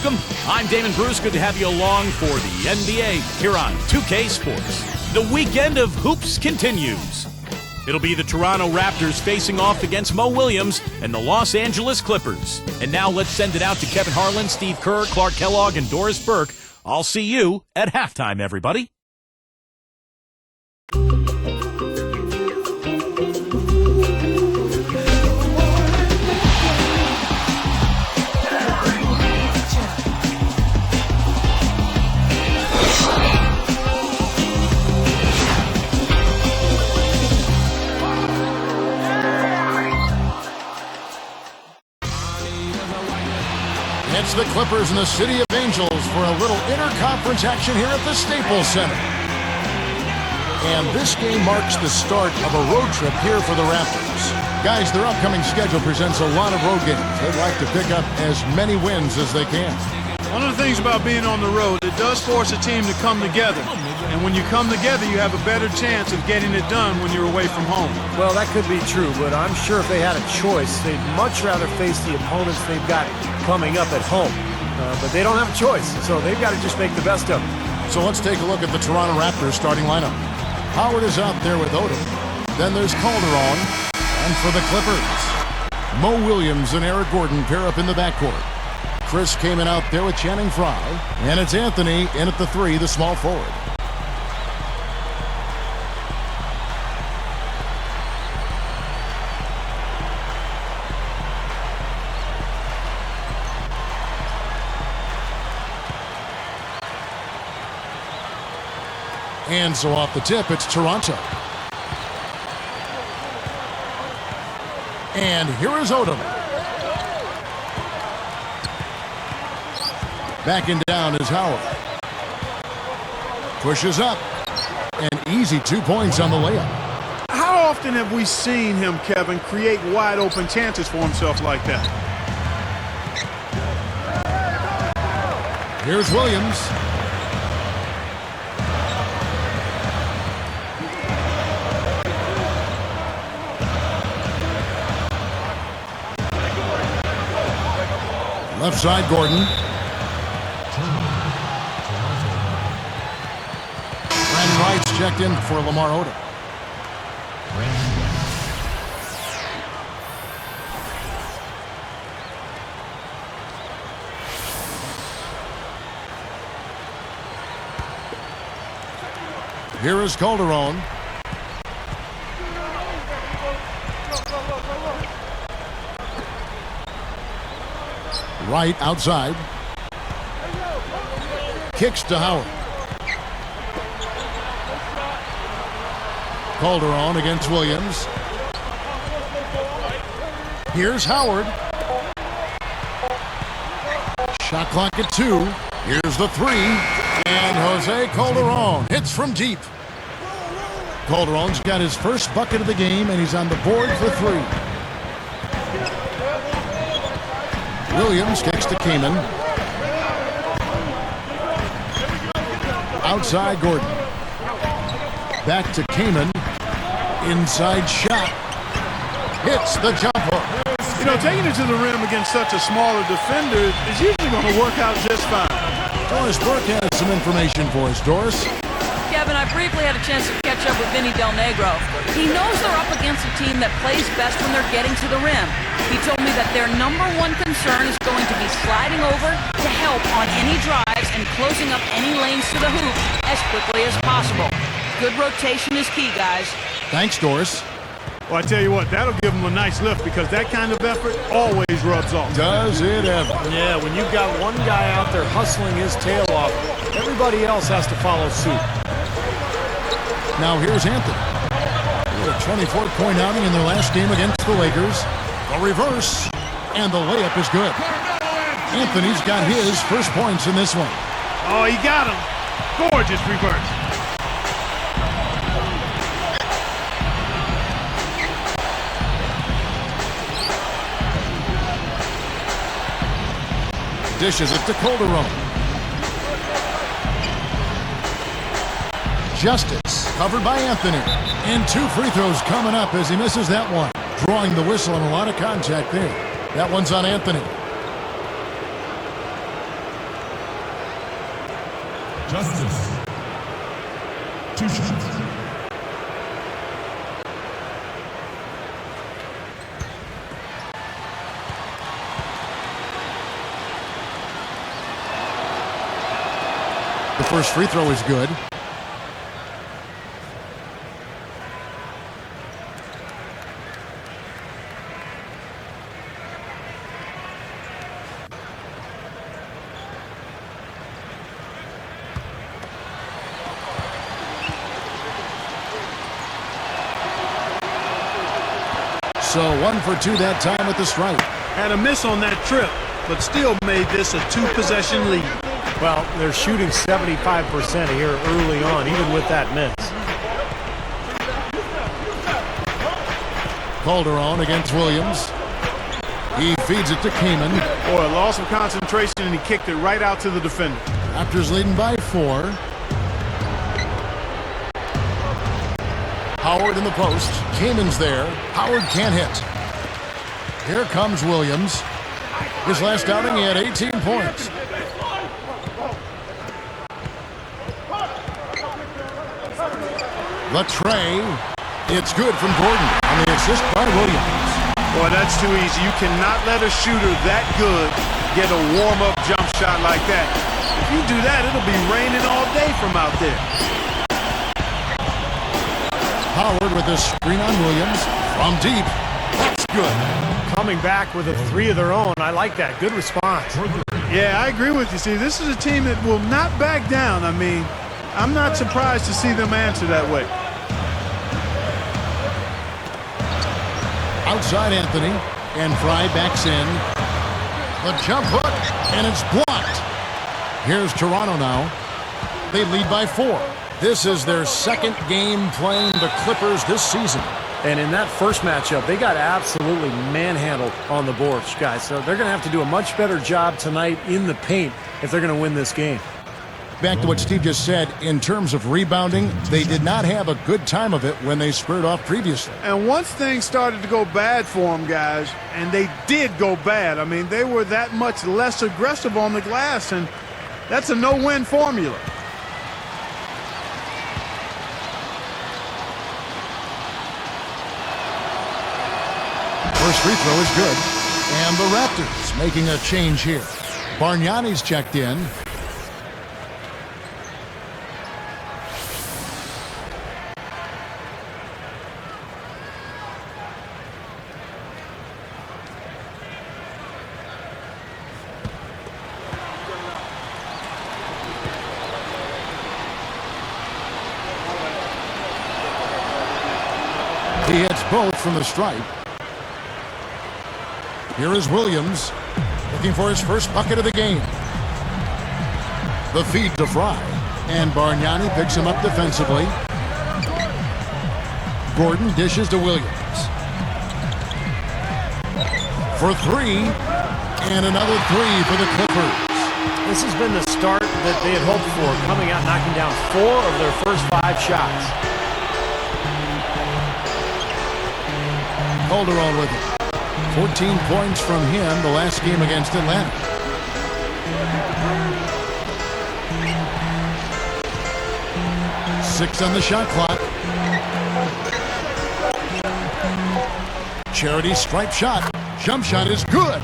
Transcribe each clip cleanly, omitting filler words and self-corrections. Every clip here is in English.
welcome. I'm Damon Bruce. Good to have you along for the NBA here on 2K Sports. The weekend of hoops continues. It'll be the Toronto Raptors facing off against Mo Williams and the Los Angeles Clippers. And now let's send it out to Kevin Harlan, Steve Kerr, Clark Kellogg, and Doris Burke. I'll see you at halftime, everybody. It's the Clippers and the City of Angels for a little interconference action here at the Staples Center. And this game marks the start of a road trip here for the Raptors. Guys, their upcoming schedule presents a lot of road games. They'd like to pick up as many wins as they can. One of the things about being on the road, it does force a team to come together. And when you come together, you have a better chance of getting it done when you're away from home. Well, that could be true, but I'm sure if they had a choice, they'd much rather face the opponents they've got coming up at home. But they don't have a choice, so they've got to just make the best of it. So let's take a look at the Toronto Raptors starting lineup. Howard is out there with Odom. Then there's Calderon. And for the Clippers, Mo Williams and Eric Gordon pair up in the backcourt. Chris Kaman out there with Channing Frye. And it's Anthony in at the 3, the small forward. And so off the tip, it's Toronto. And here is Odom. Backing down is Howard. Pushes up. And easy 2 points on the layup. How often have we seen him, Kevin, create wide open chances for himself like that? Here's Williams. Left side, Gordon. Brandon Wright's checked in for Lamar Odom. Here is Calderon. Wright outside. Kicks to Howard. Calderon against Williams. Here's Howard. Shot clock at 2. Here's the 3. And Jose Calderon hits from deep. Calderon's got his first bucket of the game, and he's on the board for 3. Williams kicks to Kaman. Outside Gordon. Back to Kaman. Inside shot. Hits the jumper. You know, taking it to the rim against such a smaller defender is usually going to work out just fine. Doris Burke has some information for us. Doris? Kevin, I briefly had a chance to catch up with Vinny Del Negro. He knows they're up against a team that plays best when they're getting to the rim. He told me that their #1 concern is going to be sliding over to help on any drives and closing up any lanes to the hoop as quickly as possible. Good rotation is key, guys. Thanks, Doris. Well, I tell you what, that'll give them a nice lift because that kind of effort always rubs off. Does it ever? Yeah, when you've got one guy out there hustling his tail off, everybody else has to follow suit. Now here's Anthony. With a 24-point outing in their last game against the Lakers. A reverse, and the layup is good. Anthony's got his first points in this one. Oh, he got him. Gorgeous reverse. Dishes it to Calderon. Justice covered by Anthony. And 2 free throws coming up as he misses that one. Drawing the whistle and a lot of contact there. That one's on Anthony. Justice. 2 shots. The first free throw is good. So 1 for 2 that time with the strike. Had a miss on that trip, but still made this a 2-possession lead. Well, they're shooting 75% here early on, even with that miss. Calderon against Williams. He feeds it to Kamen. Boy, a loss of concentration, and he kicked it right out to the defender. Raptors leading by 4. Howard in the post. Kamen's there. Howard can't hit. Here comes Williams. His last outing, he had 18 points. The tray. It's good from Gordon on the assist by Williams. Boy, that's too easy. You cannot let a shooter that good get a warm-up jump shot like that. If you do that, it'll be raining all day from out there. Howard with a screen on Williams from deep. That's good. Coming back with a 3 of their own. I like that. Good response. Yeah, I agree with you. See, this is a team that will not back down. I mean, I'm not surprised to see them answer that way. Outside Anthony, and Fry backs in. The jump hook, and it's blocked. Here's Toronto now. They lead by 4. This is their second game playing the Clippers this season. And in that first matchup, they got absolutely manhandled on the boards, guys. So they're going to have to do a much better job tonight in the paint if they're going to win this game. Back to what Steve just said, in terms of rebounding, they did not have a good time of it when they squared off previously. And once things started to go bad for them, guys, and they did go bad, I mean, they were that much less aggressive on the glass, and that's a no-win formula. First free throw is good. And the Raptors making a change here. Bargnani's checked in. He hits both from the stripe. Here is Williams, looking for his first bucket of the game. The feed to Fry, and Bargnani picks him up defensively. Gordon dishes to Williams. For 3, and another 3 for the Clippers. This has been the start that they had hoped for, coming out knocking down 4 of their first 5 shots. Calderon with it. 14 points from him the last game against Atlanta. Six on the shot clock. Charity stripe shot. Jump shot is good.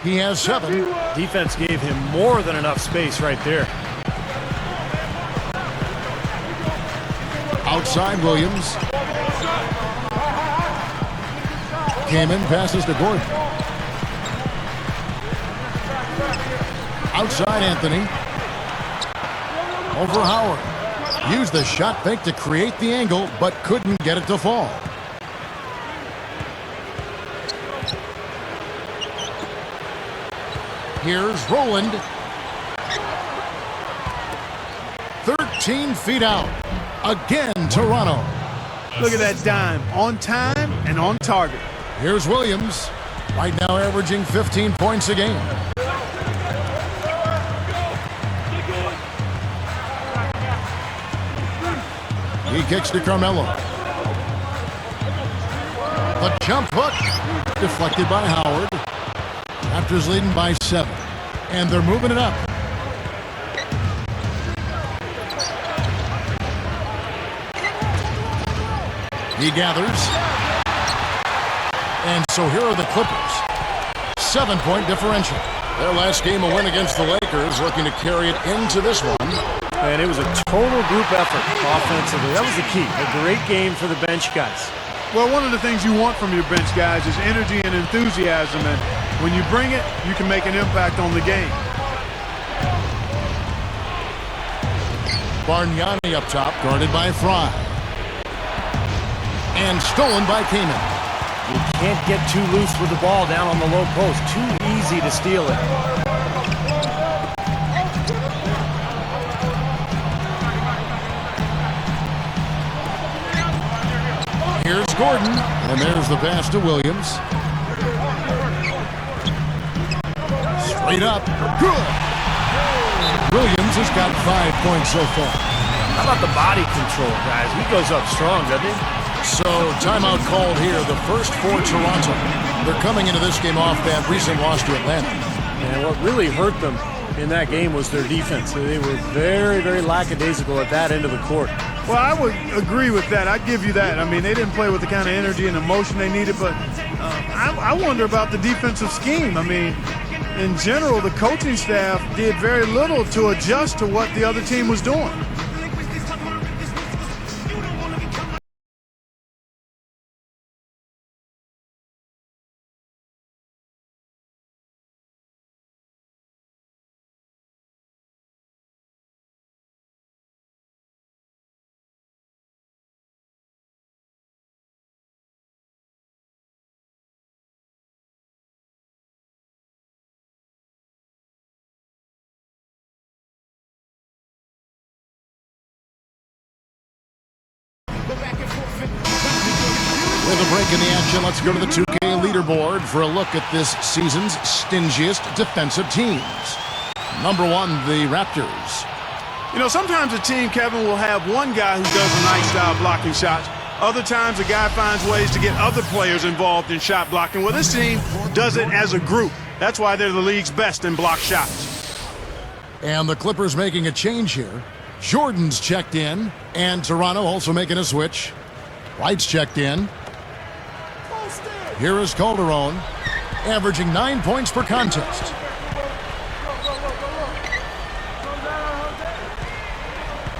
He has 7. Defense gave him more than enough space right there. Outside Williams. Kamen passes to Gordon. Outside Anthony. Over Howard. Used the shot fake to create the angle, but couldn't get it to fall. Here's Rowland. 13 feet out. Again, Toronto. Look at that dime. On time and on target. Here's Williams, right now averaging 15 points a game. He kicks to Carmelo. The jump hook, deflected by Howard. Raptors leading by 7, and they're moving it up. He gathers. And so here are the Clippers. 7-point differential. Their last game, a win against the Lakers, looking to carry it into this one. And it was a total group effort offensively. That was the key. A great game for the bench guys. Well, one of the things you want from your bench guys is energy and enthusiasm, and when you bring it, you can make an impact on the game. Bargnani up top, guarded by Fry. And stolen by Kaman. You can't get too loose with the ball down on the low post. Too easy to steal it. Here's Gordon, and there's the pass to Williams. Straight up, good. Williams has got 5 points so far. How about the body control, guys? He goes up strong, doesn't he? So, timeout called here, the first for Toronto. They're coming into this game off that recent loss to Atlanta. And what really hurt them in that game was their defense. They were very, very lackadaisical at that end of the court. Well, I would agree with that. I'd give you that. I mean, they didn't play with the kind of energy and emotion they needed, but I wonder about the defensive scheme. I mean, in general, the coaching staff did very little to adjust to what the other team was doing. With a break in the action, let's go to the 2K leaderboard for a look at this season's stingiest defensive teams. Number 1, the Raptors. You know, sometimes a team, Kevin, will have one guy who does a nice job blocking shots. Other times, a guy finds ways to get other players involved in shot blocking. Well, this team does it as a group. That's why they're the league's best in block shots. And the Clippers making a change here. Jordan's checked in, and Toronto also making a switch. White's checked in. Here is Calderon, averaging 9 points per contest.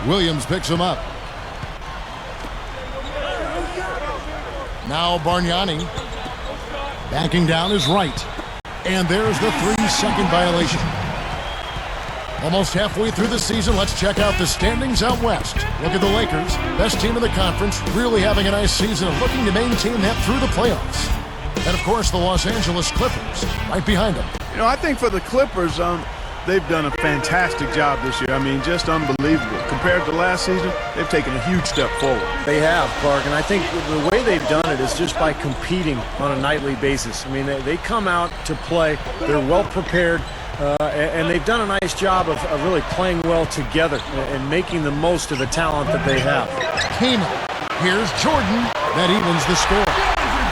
Williams picks him up. Now Bargnani. Backing down is Wright. And there's the 3-second violation. Almost halfway through the season, let's check out the standings out west. Look at the Lakers, best team in the conference, really having a nice season and looking to maintain that through the playoffs. And, of course, the Los Angeles Clippers right behind them. You know, I think for the Clippers, they've done a fantastic job this year. I mean, just unbelievable. Compared to last season, they've taken a huge step forward. They have, Clark, and I think the way they've done it is just by competing on a nightly basis. I mean, they come out to play. They're well prepared. And they've done a nice job of really playing well together and making the most of the talent that they have. Kaman. Here's Jordan. That evens the score.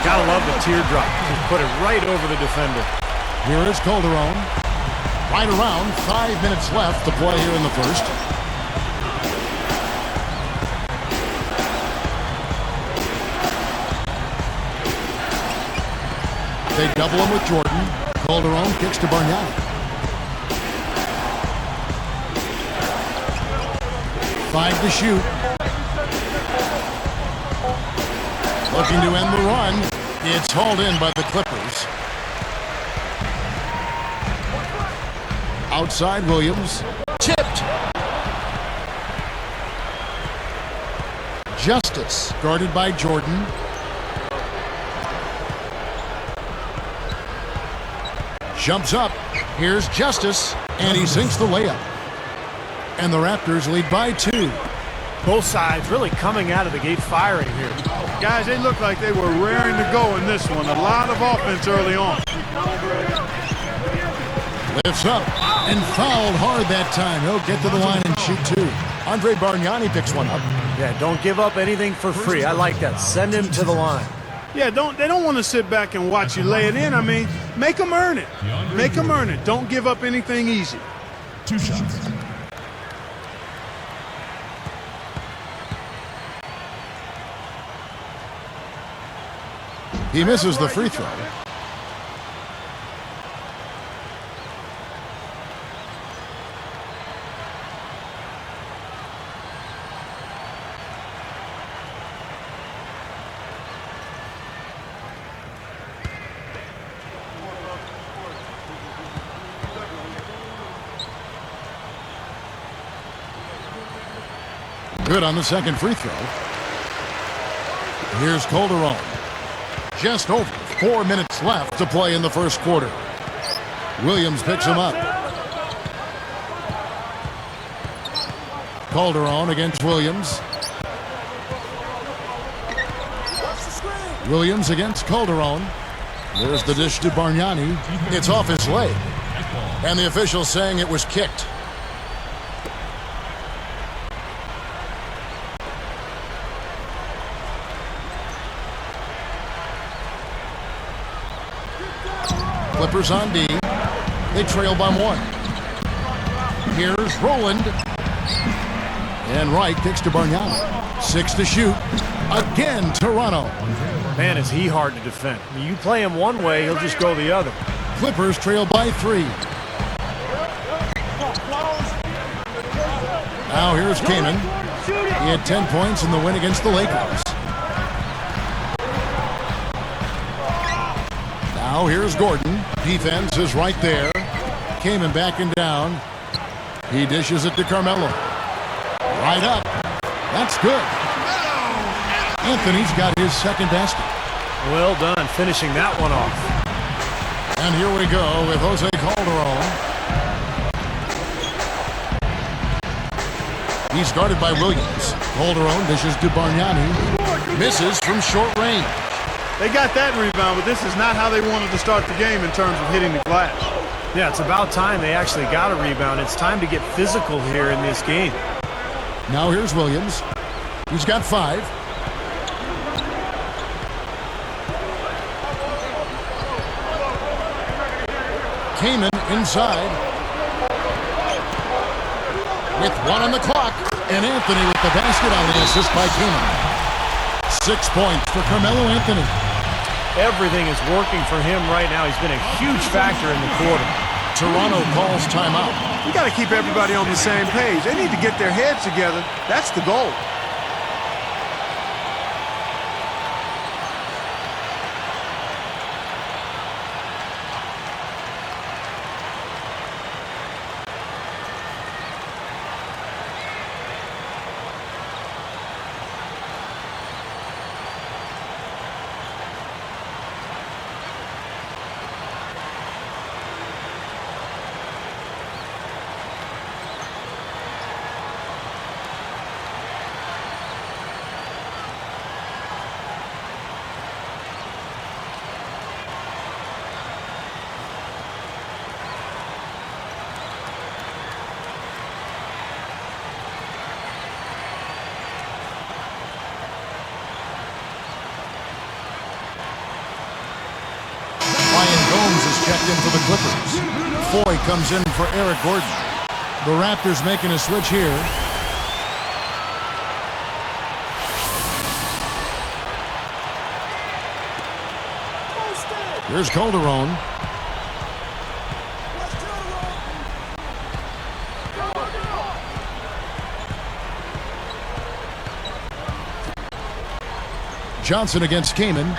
Gotta love the teardrop. Just put it right over the defender. Here is Calderon. Right around 5 minutes left to play here in the first. They double him with Jordan. Calderon kicks to Bargnani. 5 to shoot. Looking to end the run. It's hauled in by the Clippers. Outside Williams. Tipped. Justice guarded by Jordan. Jumps up. Here's Justice. And he sinks the layup. And the Raptors lead by 2. Both sides really coming out of the gate firing here. Guys, they looked like they were raring to go in this one. A lot of offense early on. Lifts up and fouled hard that time. He'll get to the line and shoot 2. Andre Bargnani picks one up. Yeah, don't give up anything for free. I like that. Send him to the line. Yeah, they don't want to sit back and watch you lay it in. I mean, make them earn it. Make them earn it. Don't give up anything easy. 2 shots. He misses the free throw. Good on the second free throw. Here's Calderon. Just over 4 minutes left to play in the first quarter. Williams picks him up. Calderon against Williams. Williams against Calderon. There's the dish to Bargnani. It's off his leg. And the official saying it was kicked. Clippers on D. They trail by 1. Here's Rowland. And Wright kicks to Bargnani. 6 to shoot. Again, Toronto. Man, is he hard to defend. You play him one way, he'll just go the other. Clippers trail by 3. Now here's Kaman. He had 10 points in the win against the Lakers. Now here's Gordon. Defense is right there. Kaman backing down. He dishes it to Carmelo. Right up. That's good. Anthony's got his second basket. Well done, finishing that one off. And here we go with Jose Calderon. He's guarded by Williams. Calderon dishes to Bargnani. Misses from short range. They got that rebound, but this is not how they wanted to start the game in terms of hitting the glass. Yeah, it's about time they actually got a rebound. It's time to get physical here in this game. Now here's Williams. He's got 5. Kaman inside. With 1 on the clock. And Anthony with the basket on the assist by Kaman. 6 points for Carmelo Anthony. Everything is working for him right now. He's been a huge factor in the quarter. Toronto calls timeout. You got to keep everybody on the same page. They need to get their heads together. That's the goal. Checked in for the Clippers. Foy comes in for Eric Gordon. The Raptors making a switch here. Here's Calderon. Johnson against Kaman.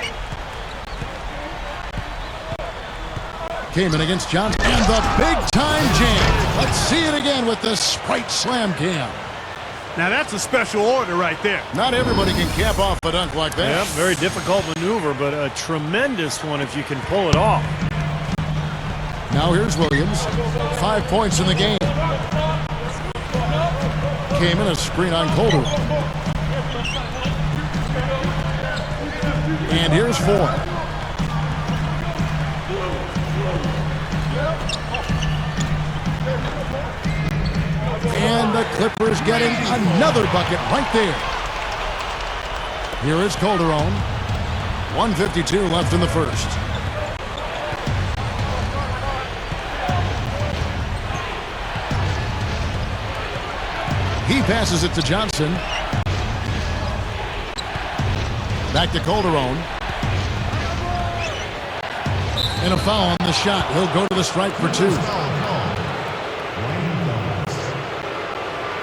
Kaman against Johnson. And the big-time jam. Let's see it again with the Sprite Slam Cam. Now that's a special order right there. Not everybody can cap off a dunk like that. Yep, very difficult maneuver, but a tremendous one if you can pull it off. Now here's Williams. 5 points in the game. Kaman, a screen on Calderon. And here's Foy. And the Clippers getting another bucket right there. Here is Calderon. 1:52 left in the first. He passes it to Johnson. Back to Calderon. And a foul on the shot. He'll go to the stripe for 2.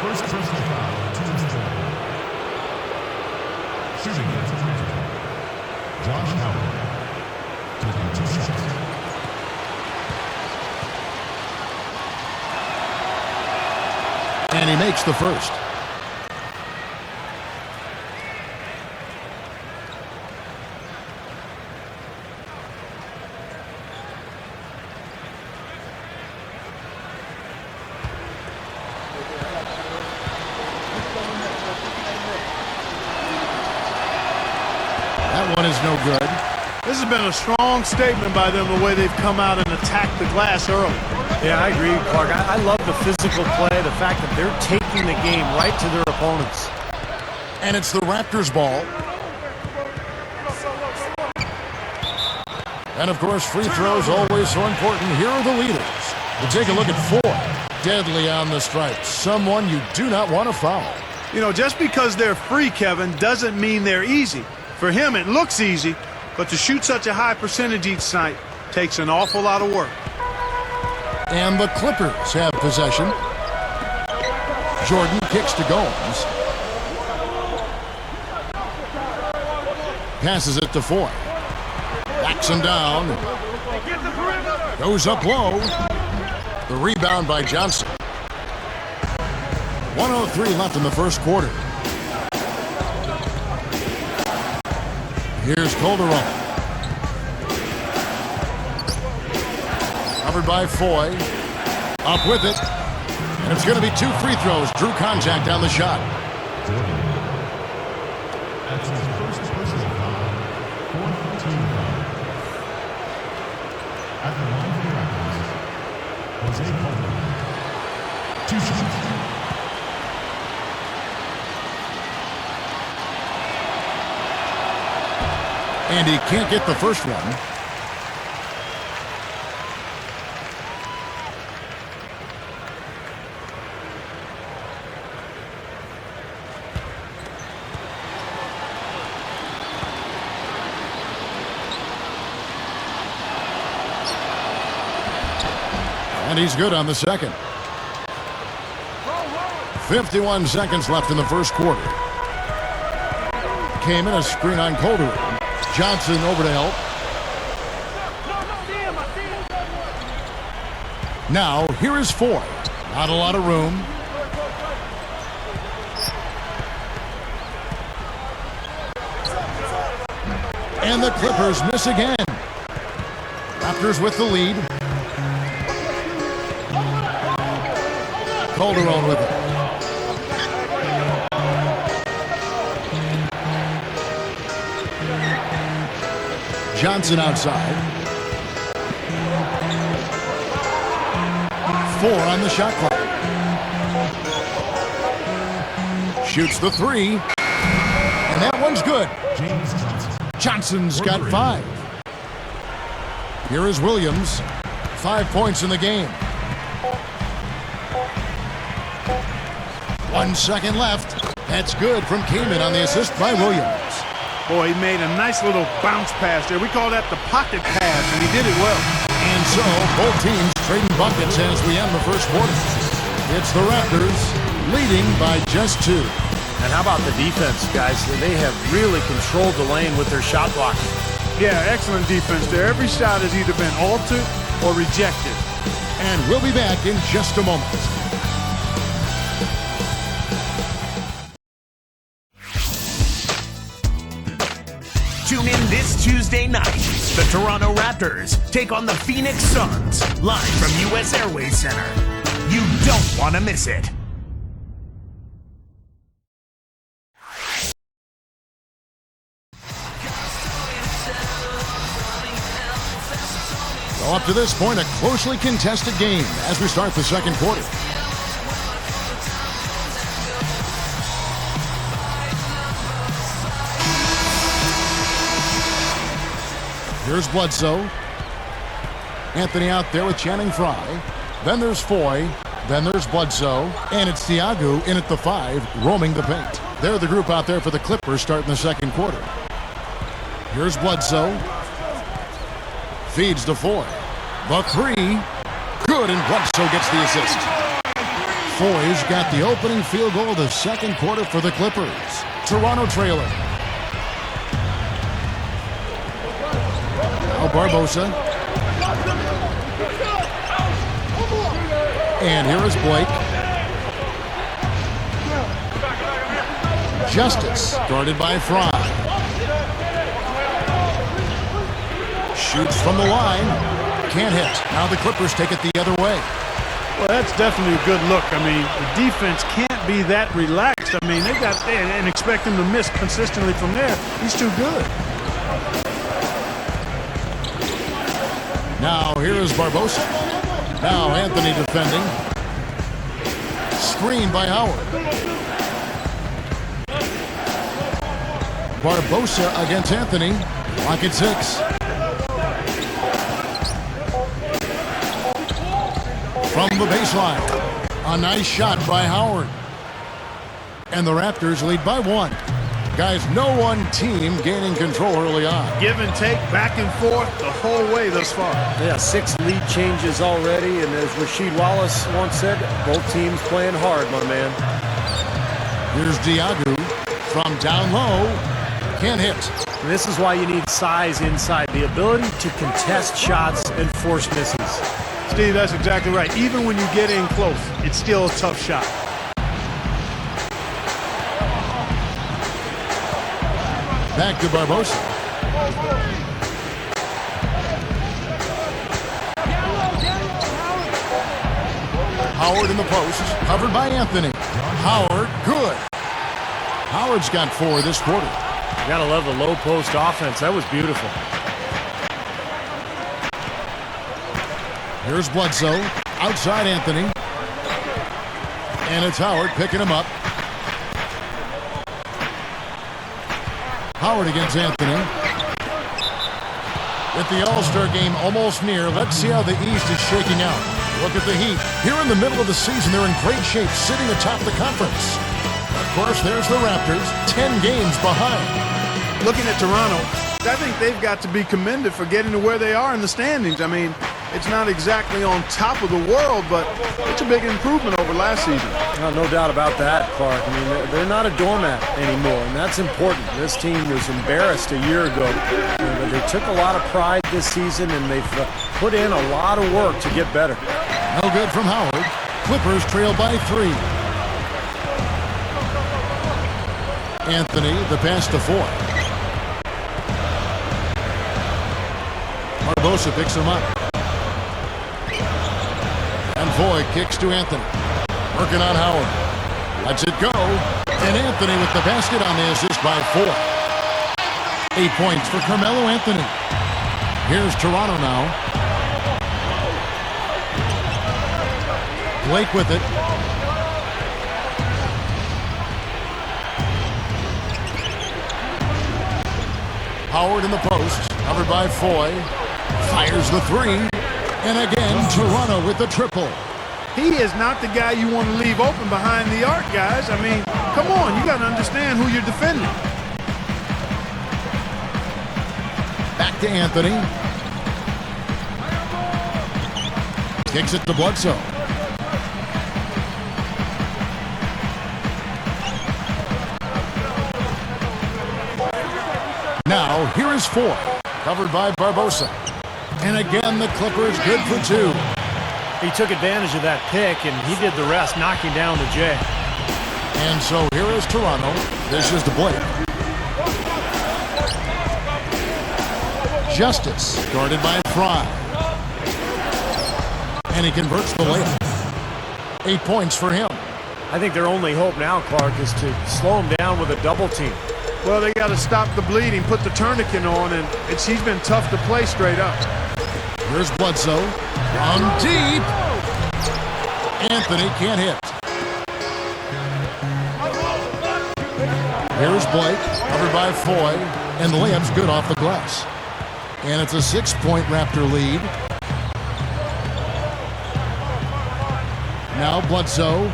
First personal foul, team's foul. Shooting against Josh Howard. Taking 2 shots. And he makes the first. That one is no good. This has been a strong statement by them, the way they've come out and attacked the glass early. Yeah, I agree, Clark. I love the physical play, the fact that they're taking the game right to their opponents. And it's the Raptors' ball. And, of course, free throws always so important. Here are the leaders. We'll take a look at 4. Deadly on the stripe. Someone you do not want to foul. You know, just because they're free, Kevin, doesn't mean they're easy. For him, it looks easy, but to shoot such a high percentage each night takes an awful lot of work. And the Clippers have possession. Jordan kicks to Gomes. Passes it to Foy. Backs him down. Goes up low. The rebound by Johnson. 1:03 left in the first quarter. Here's Calderon. Covered by Foy. Up with it. And it's going to be 2 free throws. Drew contact on the shot. Jordan. That's his first personal foul. 4th team foul. At the line for the Raptors, Jose Calderon. 2 shots. And he can't get the first one. And he's good on the second. 51 seconds left in the first quarter. Came in a screen on Calderon. Johnson over to help. Now, here is Foy. Not a lot of room. And the Clippers miss again. Raptors with the lead. Calderon with it. Johnson outside. 4 on the shot clock. Shoots the 3. And that one's good. James Johnson. Johnson's got 5. Here is Williams. 5 points in the game. 1 second left. That's good from Kamen on the assist by Williams. Boy, he made a nice little bounce pass there. We call that the pocket pass, and he did it well. And so, both teams trading buckets as we end the first quarter. It's the Raptors leading by just 2. And how about the defense, guys? They have really controlled the lane with their shot blocking. Yeah, excellent defense there. Every shot has either been altered or rejected. And we'll be back in just a moment. Tune in this Tuesday night. The Toronto Raptors take on the Phoenix Suns, live from US Airways Center. You don't want to miss it. Well, up to this point, a closely contested game as we start the second quarter. Here's Bledsoe. Anthony out there with Channing Frye. Then there's Foy. Then there's Bledsoe. And it's Thiago in at the 5, roaming the paint. They're the group out there for the Clippers starting the second quarter. Here's Bledsoe. Feeds to Foy. The three. Good, and Bledsoe gets the assist. Foy's got the opening field goal of the second quarter for the Clippers. Toronto trailer. Now Barbosa. And here is Blake. Justice, guarded by Fry. Shoots from the line. Can't hit. Now the Clippers take it the other way. Well, that's definitely a good look. I mean, the defense can't be that relaxed. I mean, they got there and expect him to miss consistently from there. He's too good. Now here is Barbosa. Now Anthony defending. Screen by Howard. Barbosa against Anthony. Rocket 6. From the baseline. A nice shot by Howard. And the Raptors lead by 1. Guys, no one team gaining control early on. Give and take, back and forth, the whole way thus far. Yeah, 6 lead changes already, and as Rasheed Wallace once said, both teams playing hard, my man. Here's Diagu from down low. Can't hit. And this is why you need size inside, the ability to contest shots and force misses. Steve, that's exactly right. Even when you get in close, it's still a tough shot. Back to Barbosa. Howard in the post, covered by Anthony. Howard, good. Howard's got 4 this quarter. You gotta love the low post offense. That was beautiful. Here's Bledsoe, outside Anthony. And it's Howard picking him up. Howard against Anthony. With the All-Star game almost near, let's see how the East is shaking out. Look at the Heat. Here in the middle of the season, they're in great shape, sitting atop the conference. Of course, there's the Raptors, 10 games behind. Looking at Toronto, I think they've got to be commended for getting to where they are in the standings. I mean, it's not exactly on top of the world, but it's a big improvement over last season. No doubt about that, Clark. I mean, they're not a doormat anymore, and that's important. This team was embarrassed a year ago. They took a lot of pride this season, and they've put in a lot of work to get better. No good from Howard. Clippers trail by 3. Anthony, the pass to Foy. Barbosa picks him up. And Foy kicks to Anthony. Working on Howard. Lets it go. And Anthony with the basket on the assist by 4. 8 points for Carmelo Anthony. Here's Toronto now. Blake with it. Howard in the post. Covered by Foy. Fires the 3. And again, Toronto with the triple. He is not the guy you want to leave open behind the arc, guys. I mean, come on, you got to understand who you're defending. Back to Anthony. Kicks it to Bledsoe. Now, here is Foy. Covered by Barbosa. And again, the Clippers good for 2. He took advantage of that pick, and he did the rest, knocking down the J. And so here is Toronto. This is the Blake. Justice, guarded by Fry. And he converts the layup. 8 points for him. I think their only hope now, Clark, is to slow him down with a double team. Well, they got to stop the bleeding, put the tourniquet on, and he's been tough to play straight up. Here's Bledsoe. From deep. Anthony can't hit. Here's Blake, covered by Foy, and the layup's good off the glass. And it's a 6-point Raptor lead. Now Bledsoe.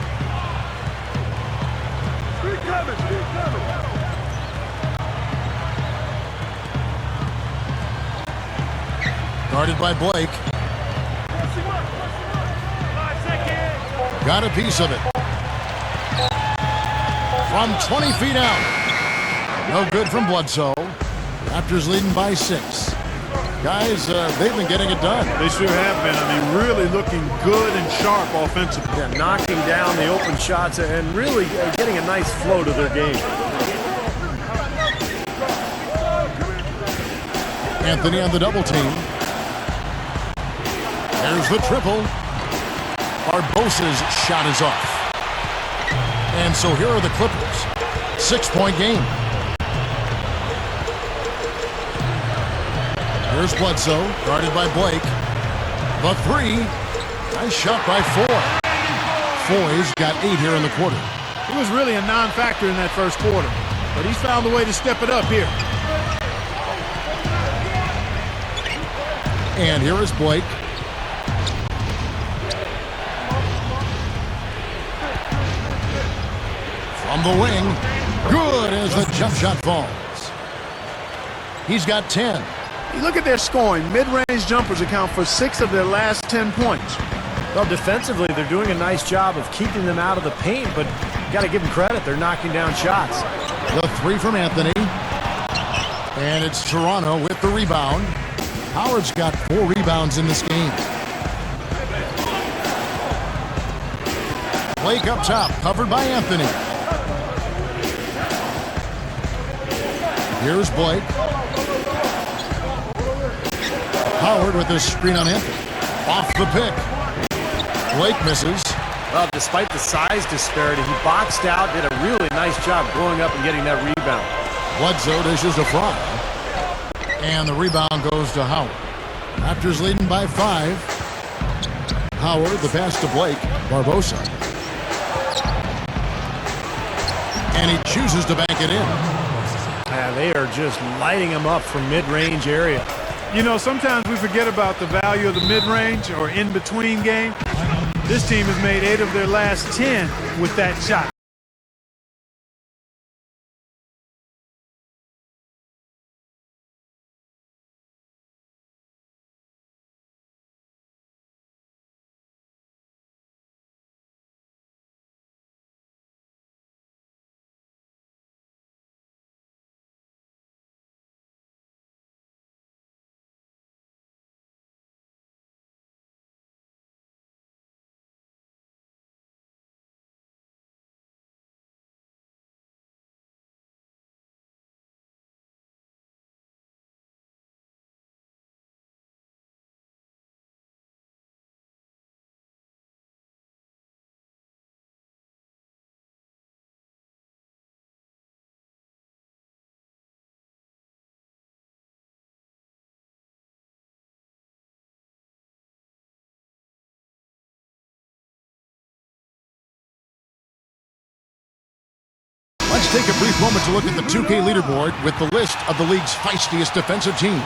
Guarded by Blake. Got a piece of it. From 20 feet out. No good from Bledsoe. Raptors leading by 6. Guys, they've been getting it done. They sure have been. I mean, really looking good and sharp offensively. Yeah, knocking down the open shots and really getting a nice flow to their game. Anthony on the double team. There's the triple. Barbosa's shot is off. And so here are the Clippers. 6-point game. Here's Bledsoe, guarded by Blake. The 3. Nice shot by Foy. Foy's got 8 here in the quarter. He was really a non-factor in that first quarter, but he's found a way to step it up here. And here is Blake. From the wing. Good as the jump shot falls. He's got 10. You look at their scoring. Mid-range jumpers account for 6 of their last 10 points. Well, defensively, they're doing a nice job of keeping them out of the paint, but you got to give them credit. They're knocking down shots. The 3 from Anthony. And it's Toronto with the rebound. Howard's got 4 rebounds in this game. Blake up top, covered by Anthony. Here's Blake. Howard with his screen on Anthony. Off the pick. Blake misses. Well, despite the size disparity, he boxed out, did a really nice job going up and getting that rebound. Bledsoe dishes to Fry. And the rebound goes to Howard. Raptors leading by 5. Howard, the pass to Blake. Barbosa. And he chooses to bank it in. Yeah, they are just lighting him up from mid-range area. You know, sometimes we forget about the value of the mid-range or in-between game. This team has made 8 of their last 10 with that shot. Let's take a brief moment to look at the 2K leaderboard with the list of the league's feistiest defensive teams.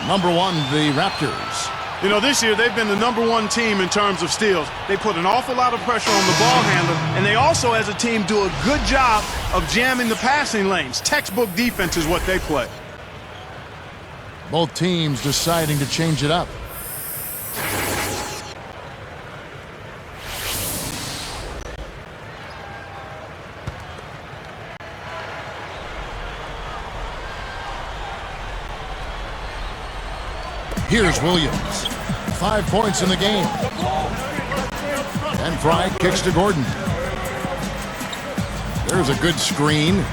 Number 1, the Raptors. You know, this year they've been the #1 team in terms of steals. They put an awful lot of pressure on the ball handler, and they also, as a team, do a good job of jamming the passing lanes. Textbook defense is what they play. Both teams deciding to change it up. Here's Williams. 5 points in the game. And Fry kicks to Gordon. There's a good screen.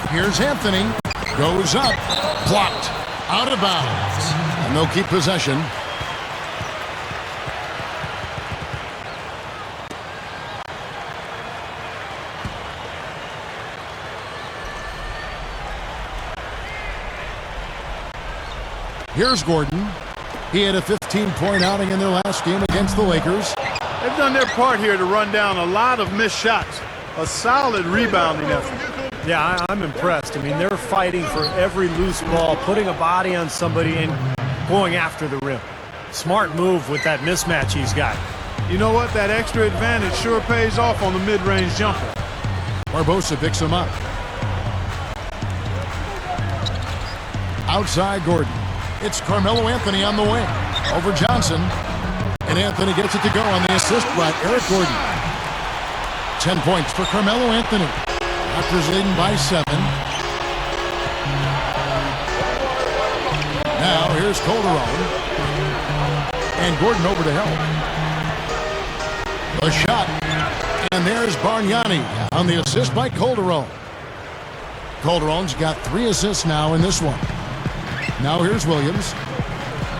Here's Anthony. Goes up. Blocked. Out of bounds. And they'll keep possession. Here's Gordon. He had a 15-point outing in their last game against the Lakers. They've done their part here to run down a lot of missed shots. A solid rebounding effort. Yeah, I'm impressed. I mean, they're fighting for every loose ball, putting a body on somebody and going after the rim. Smart move with that mismatch he's got. You know what? That extra advantage sure pays off on the mid-range jumper. Barbosa picks him up. Outside Gordon. It's Carmelo Anthony on the wing. Over Johnson. And Anthony gets it to go on the assist by Eric Gordon. 10 points for Carmelo Anthony. Raptors leading by 7. Now here's Calderon. And Gordon over to help. The shot. And there's Bargnani on the assist by Calderon. Calderon's got 3 assists now in this one. Now here's Williams.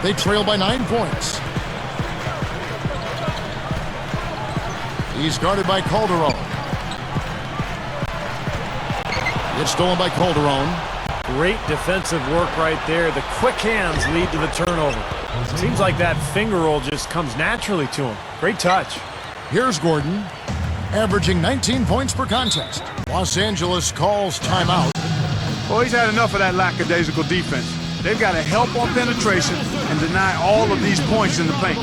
They trail by 9 points. He's guarded by Calderon. It's stolen by Calderon. Great defensive work right there. The quick hands lead to the turnover. Seems like that finger roll just comes naturally to him. Great touch. Here's Gordon, averaging 19 points per contest. Los Angeles calls timeout. Well, he's had enough of that lackadaisical defense. They've got to help on penetration and deny all of these points in the paint.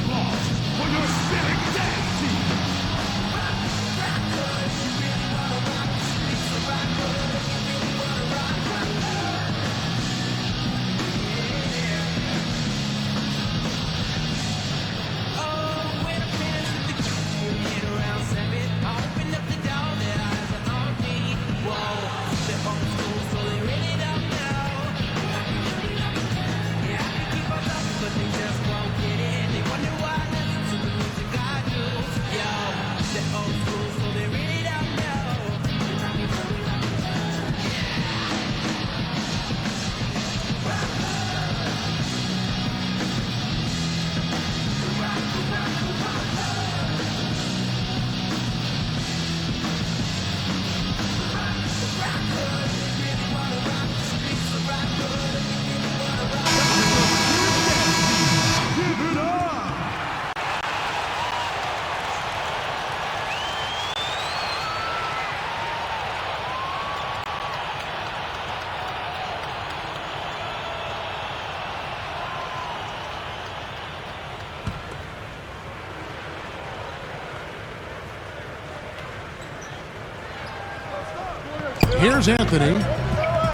Here's Anthony.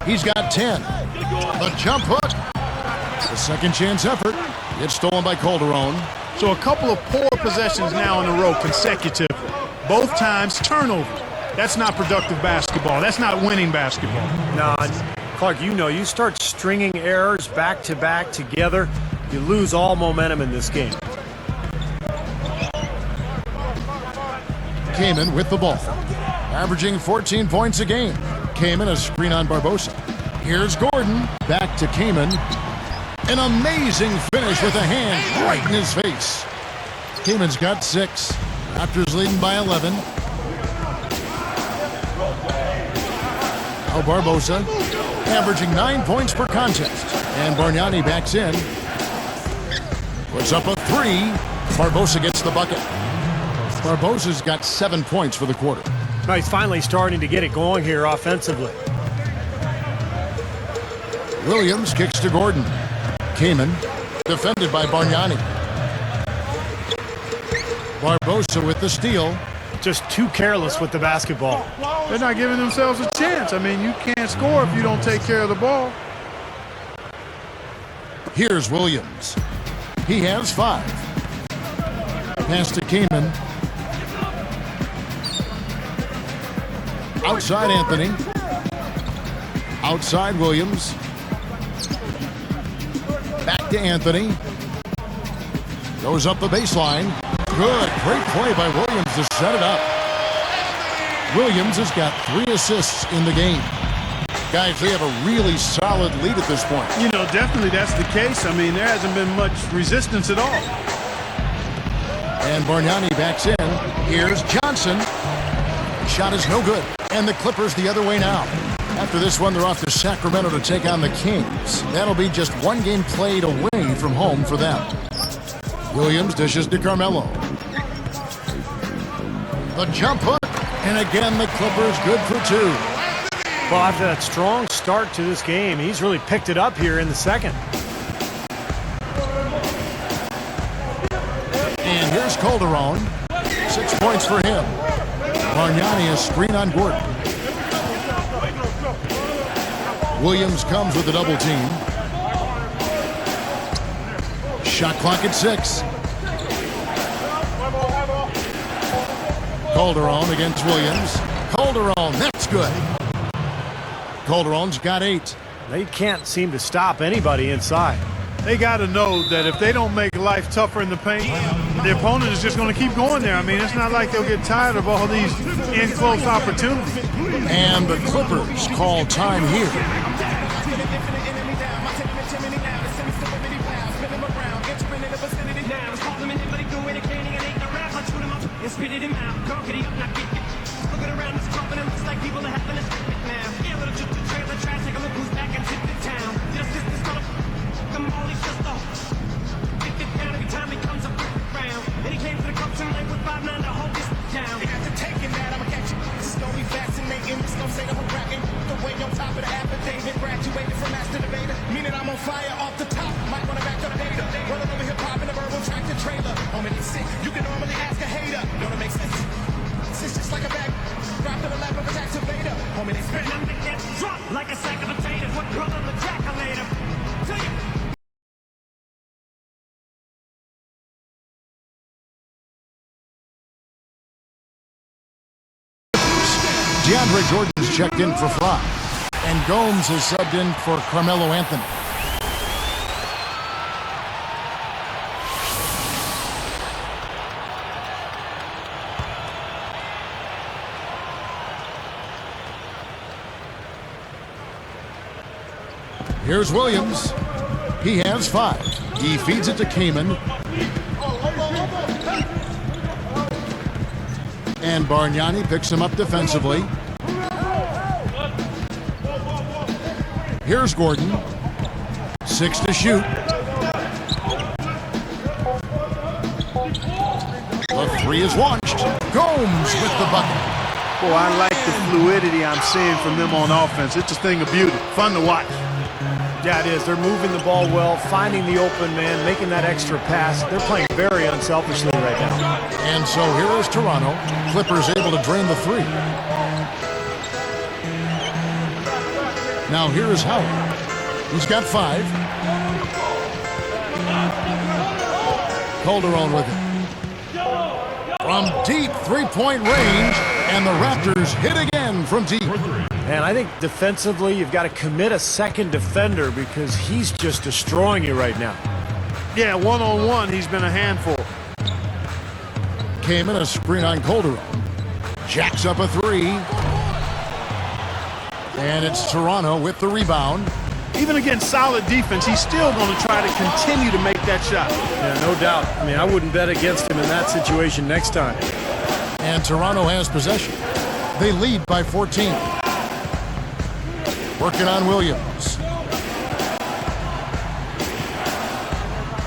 He's got 10. The jump hook. The second chance effort. It's stolen by Calderon. So a couple of poor possessions now in a row consecutively. Both times turnover. That's not productive basketball. That's not winning basketball. Nah, Clark, you start stringing errors back-to-back together, you lose all momentum in this game. Kaman with the ball. Averaging 14 points a game. Kaman a screen on Barbosa. Here's Gordon. Back to Kaman. An amazing finish with a hand right in his face. Kaman's got 6. Raptors leading by 11. Now Barbosa averaging 9 points per contest. And Bargnani backs in. Puts up a 3. Barbosa gets the bucket. Barbosa's got 7 points for the quarter. Now he's finally starting to get it going here offensively. Williams kicks to Gordon. Kaman defended by Bargnani. Barbosa with the steal. Just too careless with the basketball. They're not giving themselves a chance. I mean, you can't score if you don't take care of the ball. Here's Williams. He has 5. Pass to Kaman. Outside Anthony. Outside Williams. Back to Anthony. Goes up the baseline. Good. Great play by Williams to set it up. Williams has got 3 assists in the game. Guys, they have a really solid lead at this point. You know, definitely that's the case. I mean, there hasn't been much resistance at all. And Bargnani backs in. Here's Johnson. Shot is no good. And the Clippers the other way now. After this one, they're off to Sacramento to take on the Kings. That'll be just 1 game played away from home for them. Williams dishes to Carmelo. The jump hook. And again, the Clippers good for 2. Well, after that strong start to this game, he's really picked it up here in the second. And here's Calderon. 6 points for him. Bargnani a screen on Gordon. Williams comes with a double team. Shot clock at 6. Calderon against Williams. Calderon, that's good. Calderon's got 8. They can't seem to stop anybody inside. They got to know that if they don't make life tougher in the paint, the opponent is just going to keep going there. I mean, it's not like they'll get tired of all these in-close opportunities. And the Clippers call time here. DeAndre Jordan's checked in for Fry. And Gomes is subbed in for Carmelo Anthony. Here's Williams. He has 5. He feeds it to Kaman. And Bargnani picks him up defensively. Here's Gordon. 6 to shoot. The 3 is launched. Gomes with the bucket. Boy, I like the fluidity I'm seeing from them on offense. It's a thing of beauty. Fun to watch. Yeah, it is. They're moving the ball well, finding the open man, making that extra pass. They're playing very unselfishly right now. And so here is Toronto. Clippers able to drain the 3. Now here is Howard. He's got 5. Calderon with it. From deep three-point range, and the Raptors hit again from deep. And I think defensively, you've got to commit a second defender because he's just destroying you right now. Yeah, one-on-one, he's been a handful. Came in a screen on Calderon. Jacks up a 3. And it's Toronto with the rebound. Even against solid defense, he's still going to try to continue to make that shot. Yeah, no doubt. I mean, I wouldn't bet against him in that situation next time. And Toronto has possession. They lead by 14. Working on Williams.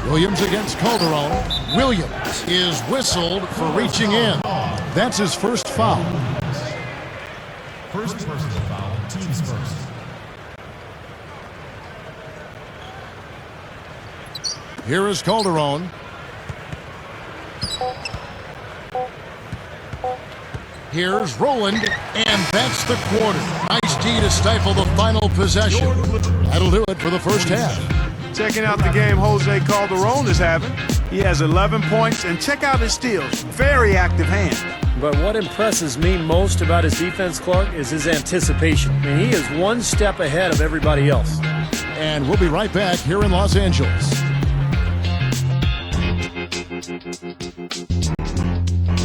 Williams against Calderon. Williams is whistled for reaching in. That's his first foul. First personal foul, teams first. Here is Calderon. Here's Rowland, and that's the quarter. Nice D to stifle the final possession. That'll do it for the first half. Checking out the game Jose Calderon is having. He has 11 points, and check out his steals. Very active hand. But what impresses me most about his defense, Clark, is his anticipation. I mean, he is one step ahead of everybody else. And we'll be right back here in Los Angeles.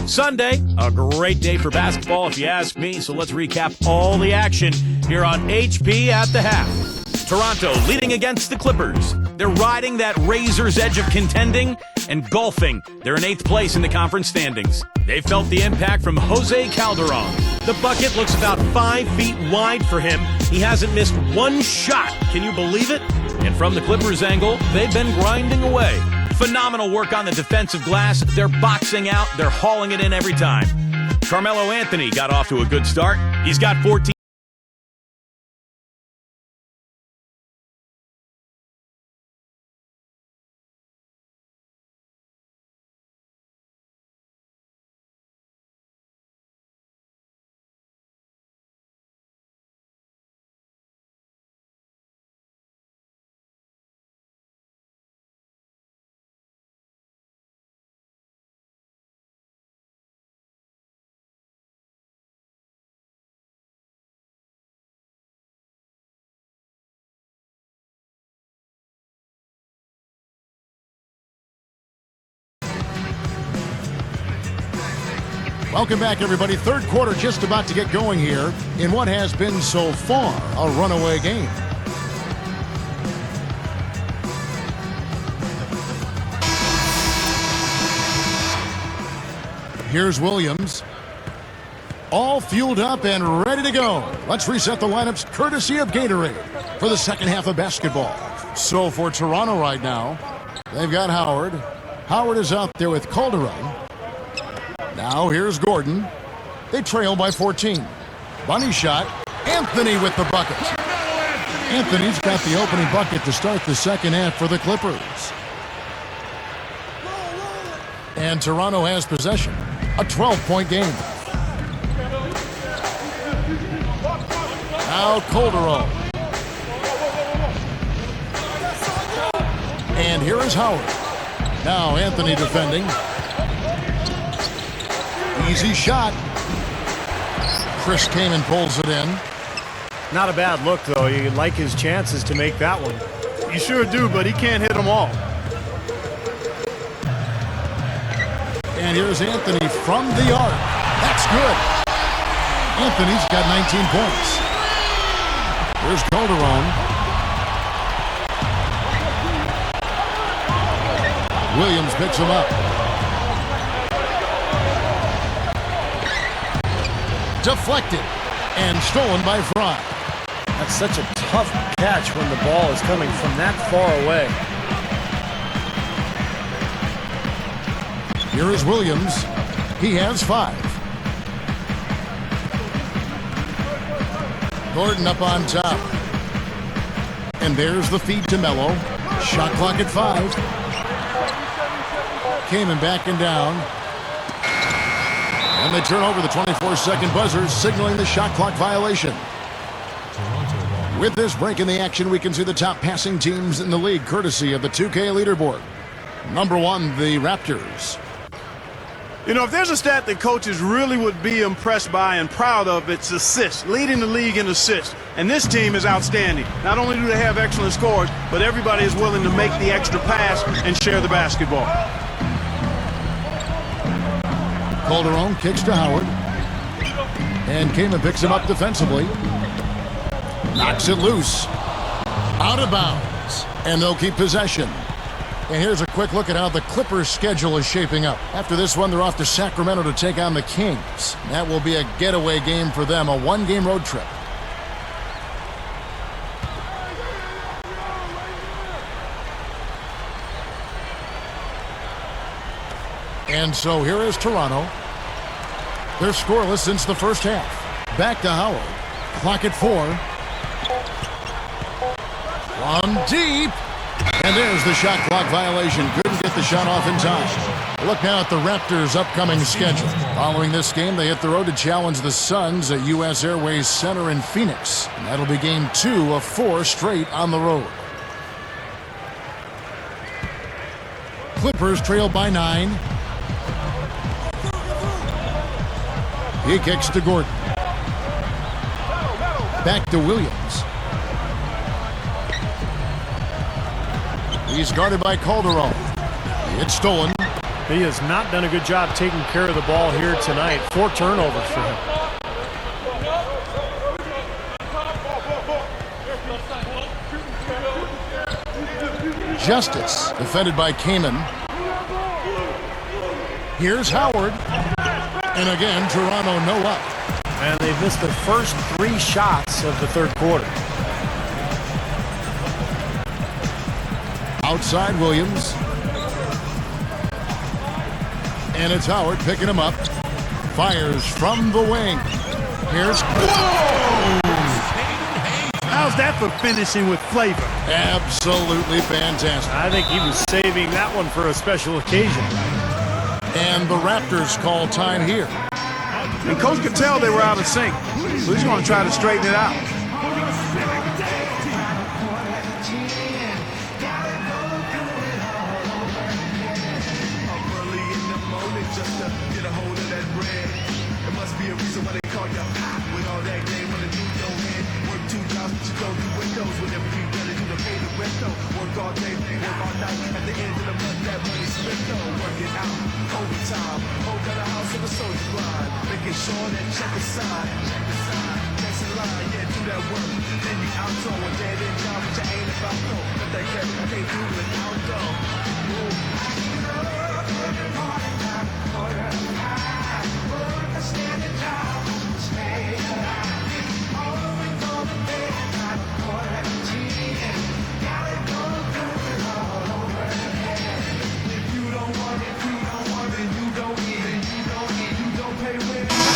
Sunday, a great day for basketball if you ask me, so let's recap all the action here on HP at the half. Toronto leading against the Clippers. They're riding that razor's edge of contending and golfing. They're in 8th place in the conference standings. They felt the impact from Jose Calderon. The bucket looks about 5 feet wide for him. He hasn't missed one shot. Can you believe it? And from the Clippers' angle, they've been grinding away. Phenomenal work on the defensive glass. They're boxing out. They're hauling it in every time. Carmelo Anthony got off to a good start. He's got 14. Welcome back, everybody. Third quarter just about to get going here in what has been so far a runaway game. Here's Williams. All fueled up and ready to go. Let's reset the lineups courtesy of Gatorade for the second half of basketball. So for Toronto right now, they've got Howard. Howard is out there with Calderon. Now here's Gordon. They trail by 14. Bunny shot. Anthony with the bucket. Anthony's got the opening bucket to start the second half for the Clippers. And Toronto has possession. A 12-point game. Now Calderon. And here is Howard. Now Anthony defending. Easy shot. Chris Kaman pulls it in. Not a bad look, though. You like his chances to make that one. You sure do, but he can't hit them all. And here's Anthony from the arc. That's good. Anthony's got 19 points. Here's Calderon. Williams picks him up. Deflected and stolen by Fry. That's such a tough catch when the ball is coming from that far away. Here is Williams. He has 5. Gordon up on top. And there's the feed to Melo. Shot clock at 5. Kaman backing down. And they turn over the 24-second buzzer, signaling the shot clock violation. With this break in the action, we can see the top passing teams in the league, courtesy of the 2K leaderboard. Number 1, the Raptors. You know, if there's a stat that coaches really would be impressed by and proud of, it's assists, leading the league in assists. And this team is outstanding. Not only do they have excellent scores, but everybody is willing to make the extra pass and share the basketball. Calderon kicks to Howard. And Kaman picks him up defensively. Knocks it loose. Out of bounds. And they'll keep possession. And here's a quick look at how the Clippers' schedule is shaping up. After this one, they're off to Sacramento to take on the Kings. That will be a getaway game for them, a one-game road trip. And so here is Toronto. They're scoreless since the first half. Back to Howard. Clock at 4. One deep. And there's the shot clock violation. Couldn't get the shot off in time. Look now at the Raptors' upcoming schedule. Following this game, they hit the road to challenge the Suns at U.S. Airways Center in Phoenix. And that'll be game 2 of 4 straight on the road. Clippers trail by 9. He kicks to Gordon. Back to Williams. He's guarded by Calderon. It's stolen. He has not done a good job taking care of the ball here tonight. 4 turnovers for him. Justice, defended by Kaman. Here's Howard. And again, Toronto no up. And they've missed the first 3 shots of the third quarter. Outside Williams. And it's Howard picking him up. Fires from the wing. Here's... Whoa! How's that for finishing with flavor? Absolutely fantastic. I think he was saving that one for a special occasion. And the Raptors call time here. And coach could tell they were out of sync, so he's going to try to straighten it out. Overtime, hold down the house of the soldier grind.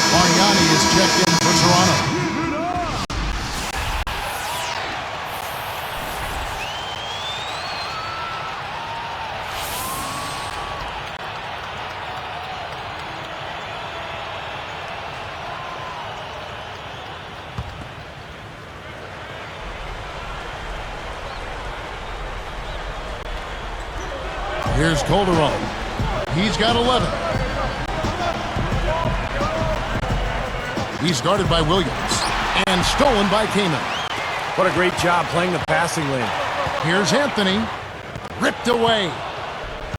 Bargnani is checked in for Toronto. Here's Calderon. He's got 11. He's guarded by Williams and stolen by Kamen. What a great job playing the passing lane. Here's Anthony. Ripped away.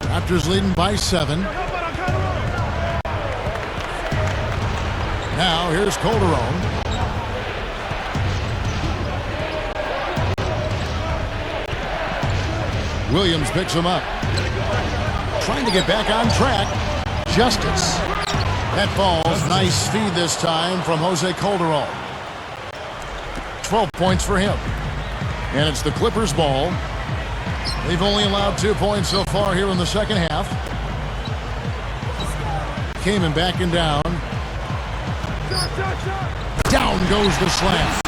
Raptors leading by 7. Now here's Calderon. Williams picks him up. Trying to get back on track. Justice. That falls. Nice feed this time from Jose Calderon. 12 points for him. And it's the Clippers' ball. They've only allowed 2 points so far here in the second half. Kamen backing down. Down goes the slam.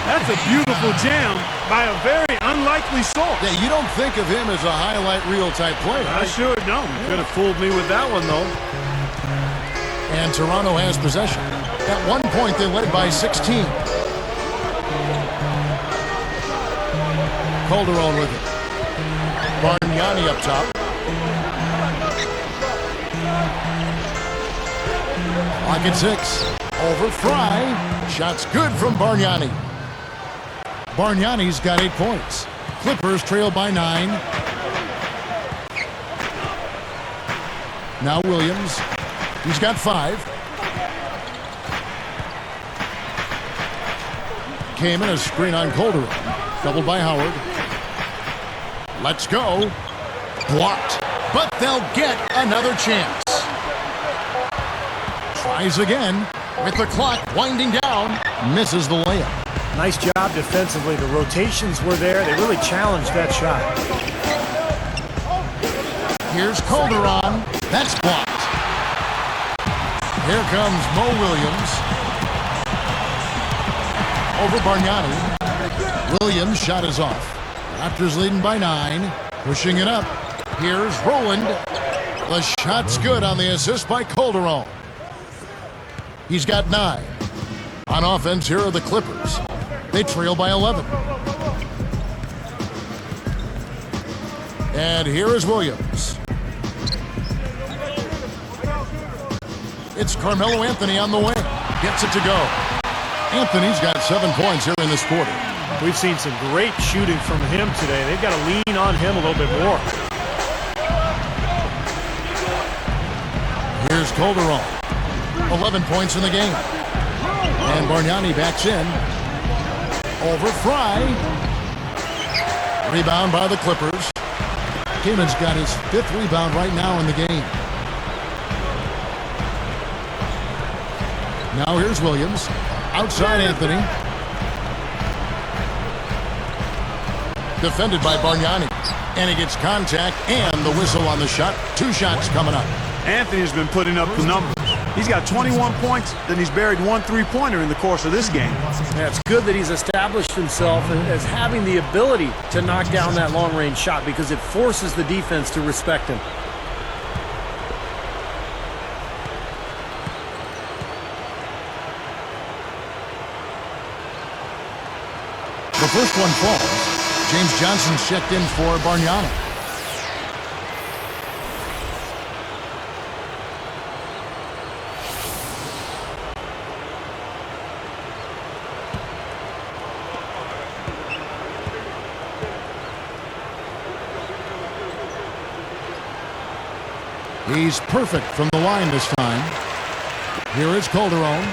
That's a beautiful jam by a very unlikely source. Yeah, you don't think of him as a highlight reel type player. I sure don't. Could have fooled me with that one, though. And Toronto has possession. At one point, they led by 16. Calderon with it. Bargnani up top. Lock at 6. Over Fry. Shot's good from Bargnani. Bargnani's got 8 points. Clippers trail by 9. Now Williams. He's got 5. Came in a screen on Calderon. Doubled by Howard. Let's go. Blocked. But they'll get another chance. Tries again. With the clock winding down. Misses the layup. Nice job defensively. The rotations were there. They really challenged that shot. Here's Calderon. That's blocked. Here comes Mo Williams. Over Bargnani. Williams' shot is off. Raptors leading by 9. Pushing it up. Here's Rowland. The shot's good on the assist by Calderon. He's got 9. On offense, here are the Clippers. They trail by 11. And here is Williams. It's Carmelo Anthony on the wing. Gets it to go. Anthony's got 7 points here in this quarter. We've seen some great shooting from him today. They've got to lean on him a little bit more. Here's Calderon. 11 points in the game. And Bargnani backs in. Over Fry. Rebound by the Clippers. Kamen's got his 5th rebound right now in the game. Now here's Williams. Outside Anthony. Defended by Bargnani. And he gets contact and the whistle on the shot. 2 shots coming up. Anthony's been putting up the numbers. He's got 21 points, then he's buried 1 3-pointer in the course of this game. Yeah, it's good that he's established himself as having the ability to knock down that long-range shot because it forces the defense to respect him. The first one falls. James Johnson's checked in for Bargnani. He's perfect from the line this time. Here is Calderon.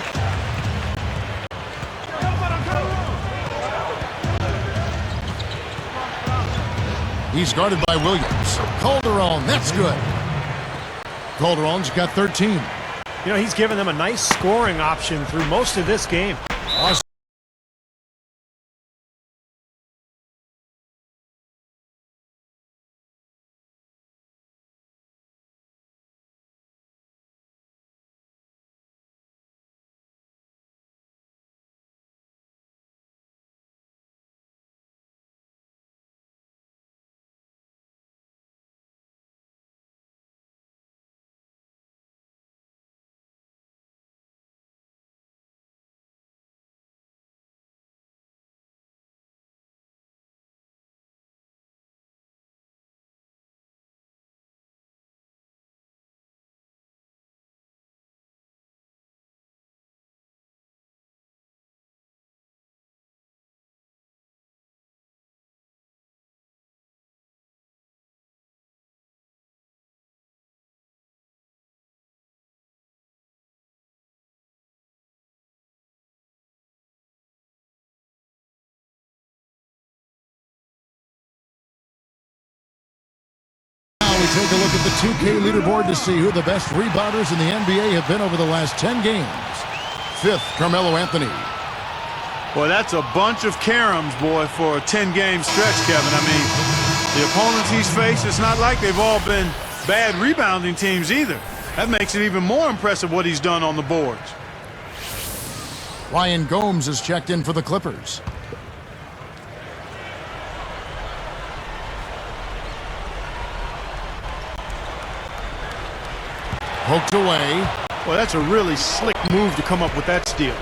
He's guarded by Williams. Calderon, that's good. Calderon's got 13. You know, he's given them a nice scoring option through most of this game. Awesome. We take a look at the 2K leaderboard to see who the best rebounders in the NBA have been over the last 10 games. 5th, Carmelo Anthony. Boy, that's a bunch of caroms, boy, for a 10-game stretch, Kevin. I mean, the opponents he's faced, it's not like they've all been bad rebounding teams either. That makes it even more impressive what he's done on the boards. Ryan Gomes is checked in for the Clippers. Poked away. Well, that's a really slick move to come up with that steal.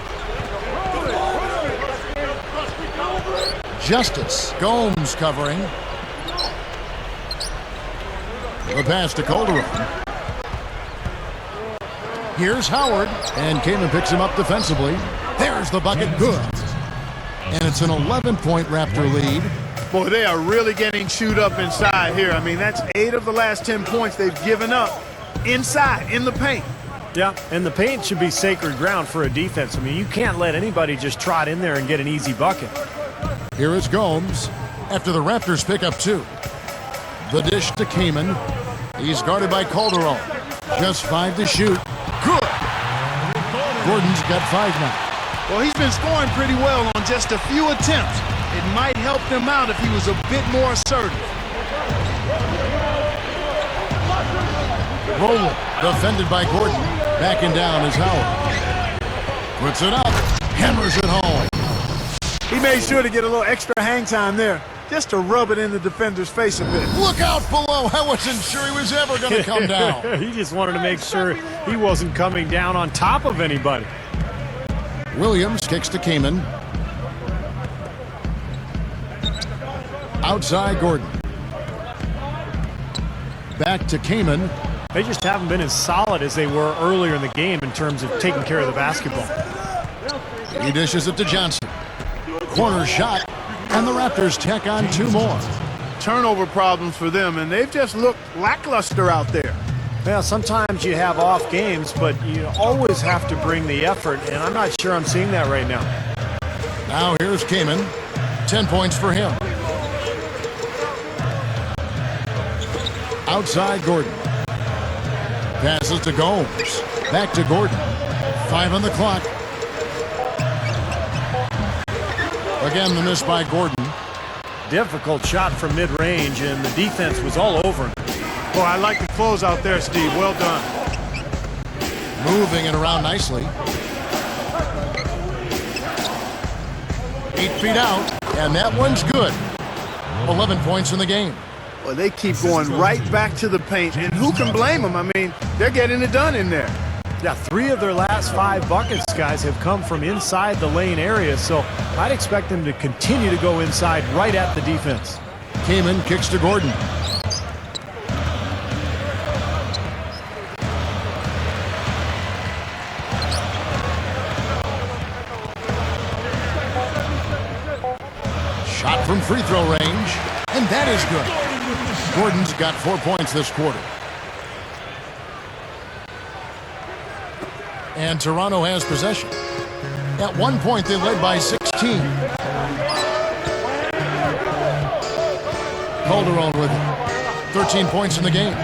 Justice. Gomes covering. The pass to Calderon. Here's Howard. And Kamen picks him up defensively. There's the bucket. Good. And it's an 11-point Raptor lead. Boy, they are really getting chewed up inside here. I mean, that's 8 of the last 10 points they've given up inside, in the paint. Yeah, and the paint should be sacred ground for a defense. I mean, you can't let anybody just trot in there and get an easy bucket. Here is Gomes after the Raptors pick up 2. The dish to Kamen. He's guarded by Calderon. Just 5 to shoot. Good. Gordon's got 5 now. Well, he's been scoring pretty well on just a few attempts. It might help them out if he was a bit more assertive. Roller, defended by Gordon. Backing down is Howard. Puts it up, hammers it home. He made sure to get a little extra hang time there, just to rub it in the defender's face a bit. Look out below. I wasn't sure he was ever going to come down. He just wanted to make sure he wasn't coming down on top of anybody. Williams kicks to Kamen. Outside Gordon. Back to Kamen. They just haven't been as solid as they were earlier in the game in terms of taking care of the basketball. He dishes it to Johnson. Corner shot, and the Raptors tack on 2 more. Turnover problems for them, and they've just looked lackluster out there. Yeah, sometimes you have off games, but you always have to bring the effort, and I'm not sure I'm seeing that right now. Now here's Kamen. 10 points for him. Outside Gordon. Passes to Gomes. Back to Gordon. 5 on the clock. Again, the miss by Gordon. Difficult shot from mid-range, and the defense was all over him. Boy, I like the close out there, Steve. Well done. Moving it around nicely. 8 feet out, and that one's good. 11 points in the game. Well, they keep going right back to the paint, and who can blame them? I mean, they're getting it done in there. Yeah, 3 of their last 5 buckets, guys, have come from inside the lane area, so I'd expect them to continue to go inside right at the defense. Kamen kicks to Gordon. Shot from free throw range, and that is good. Gordon's got 4 points this quarter. And Toronto has possession. At one point, they led by 16. Calderon with 13 points in the game.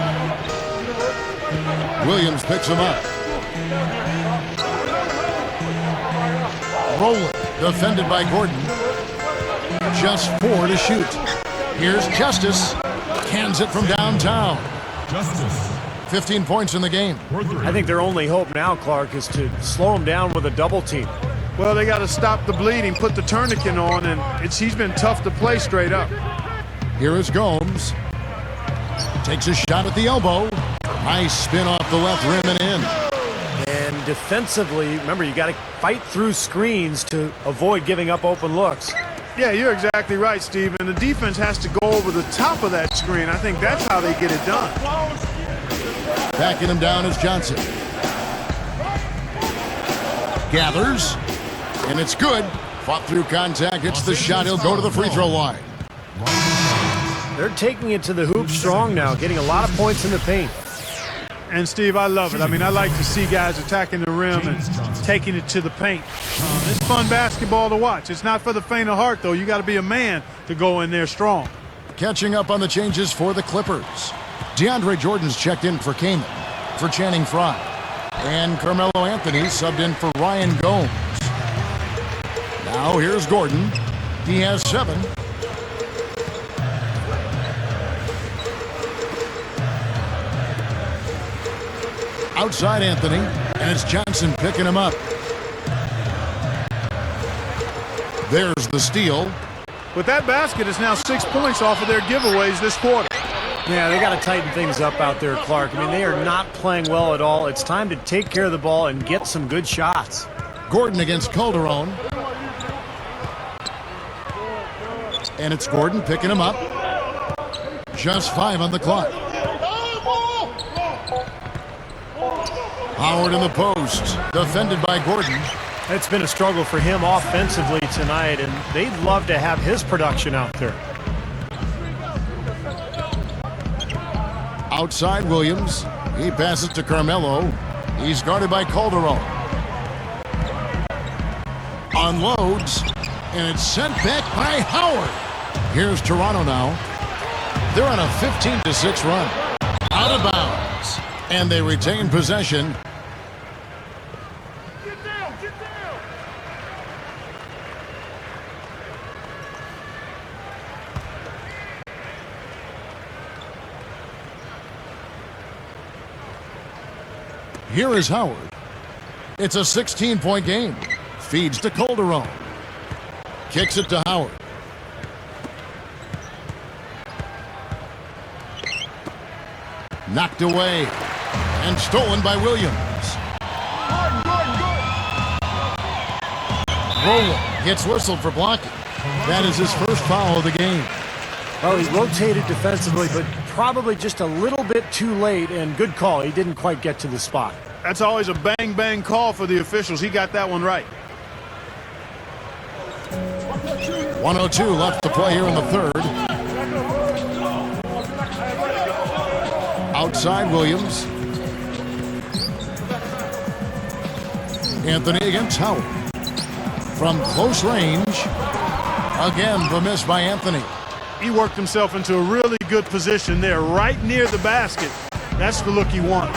Williams picks him up. Rolling, defended by Gordon. Just 4 to shoot. Here's Justice. Cans it from downtown. Justice. 15 points in the game. I think their only hope now, Clark, is to slow him down with a double team. Well, they got to stop the bleeding, put the tourniquet on, and he's been tough to play straight up. Here is Gomes. Takes a shot at the elbow. Nice spin off the left rim and in. And defensively, remember, you got to fight through screens to avoid giving up open looks. Yeah, you're exactly right, Steve. And the defense has to go over the top of that screen. I think that's how they get it done. Backing him down is Johnson. Gathers. And it's good. Fought through contact. Hits the shot. He'll go to the free throw line. They're taking it to the hoop strong now, getting a lot of points in the paint. And, Steve, I love it. I mean, I like to see guys attacking the rim and taking it to the paint. It's fun basketball to watch. It's not for the faint of heart, though. You got to be a man to go in there strong. Catching up on the changes for the Clippers. DeAndre Jordan's checked in for Kaman, for Channing Frye. And Carmelo Anthony subbed in for Ryan Gomes. Now here's Gordon. He has 7. Outside Anthony, and it's Johnson picking him up. There's the steal. With that basket, it's now 6 points off of their giveaways this quarter. Yeah, they got to tighten things up out there, Clark. I mean, they are not playing well at all. It's time to take care of the ball and get some good shots. Gordon against Calderon. And it's Gordon picking him up. Just 5 on the clock. Howard in the post, defended by Gordon. It's been a struggle for him offensively tonight, and they'd love to have his production out there. Outside Williams. He passes to Carmelo. He's guarded by Calderon. Unloads, and it's sent back by Howard. Here's Toronto now. They're on a 15-6 run. Out of bounds. And they retain possession. Here is Howard. It's a 16-point game. Feeds to Calderon. Kicks it to Howard. Knocked away and stolen by Williams. Rowland gets whistled for blocking. That is his first foul of the game. Well, he rotated defensively, but probably just a little bit too late, and good call. He didn't quite get to the spot. That's always a bang-bang call for the officials. He got that one right. 1:02 left to play here in the third. Outside Williams. Anthony against Howard. From close range. Again, the miss by Anthony. He worked himself into a really good position there, right near the basket. That's the look he wanted.